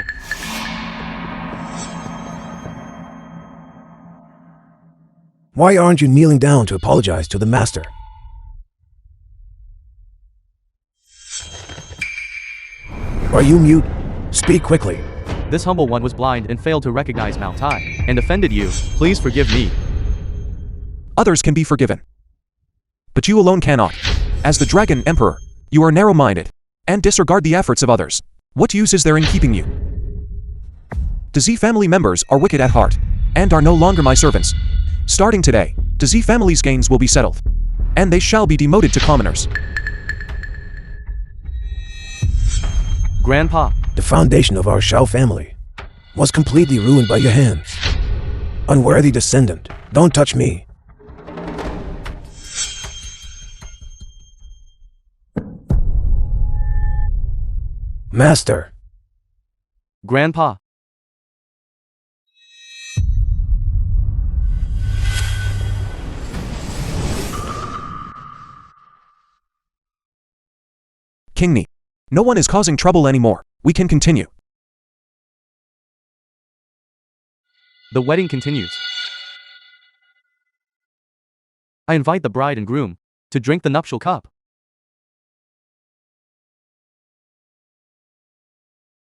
[SPEAKER 6] Why aren't you kneeling down to apologize to the master? Are you mute? Speak quickly.
[SPEAKER 4] This humble one was blind and failed to recognize Mao Tai, and offended you. Please forgive me.
[SPEAKER 2] Others can be forgiven, but you alone cannot. As the Dragon Emperor, you are narrow-minded and disregard the efforts of others. What use is there in keeping you? The Z family members are wicked at heart and are no longer my servants. Starting today, the Z family's gains will be settled, and they shall be demoted to commoners.
[SPEAKER 4] Grandpa,
[SPEAKER 6] The foundation of our Shao family was completely ruined by your hands. Unworthy descendant, don't touch me. Master,
[SPEAKER 4] Grandpa.
[SPEAKER 2] King Ni, no one is causing trouble anymore. We can continue.
[SPEAKER 4] The wedding continues. I invite the bride and groom to drink the nuptial cup.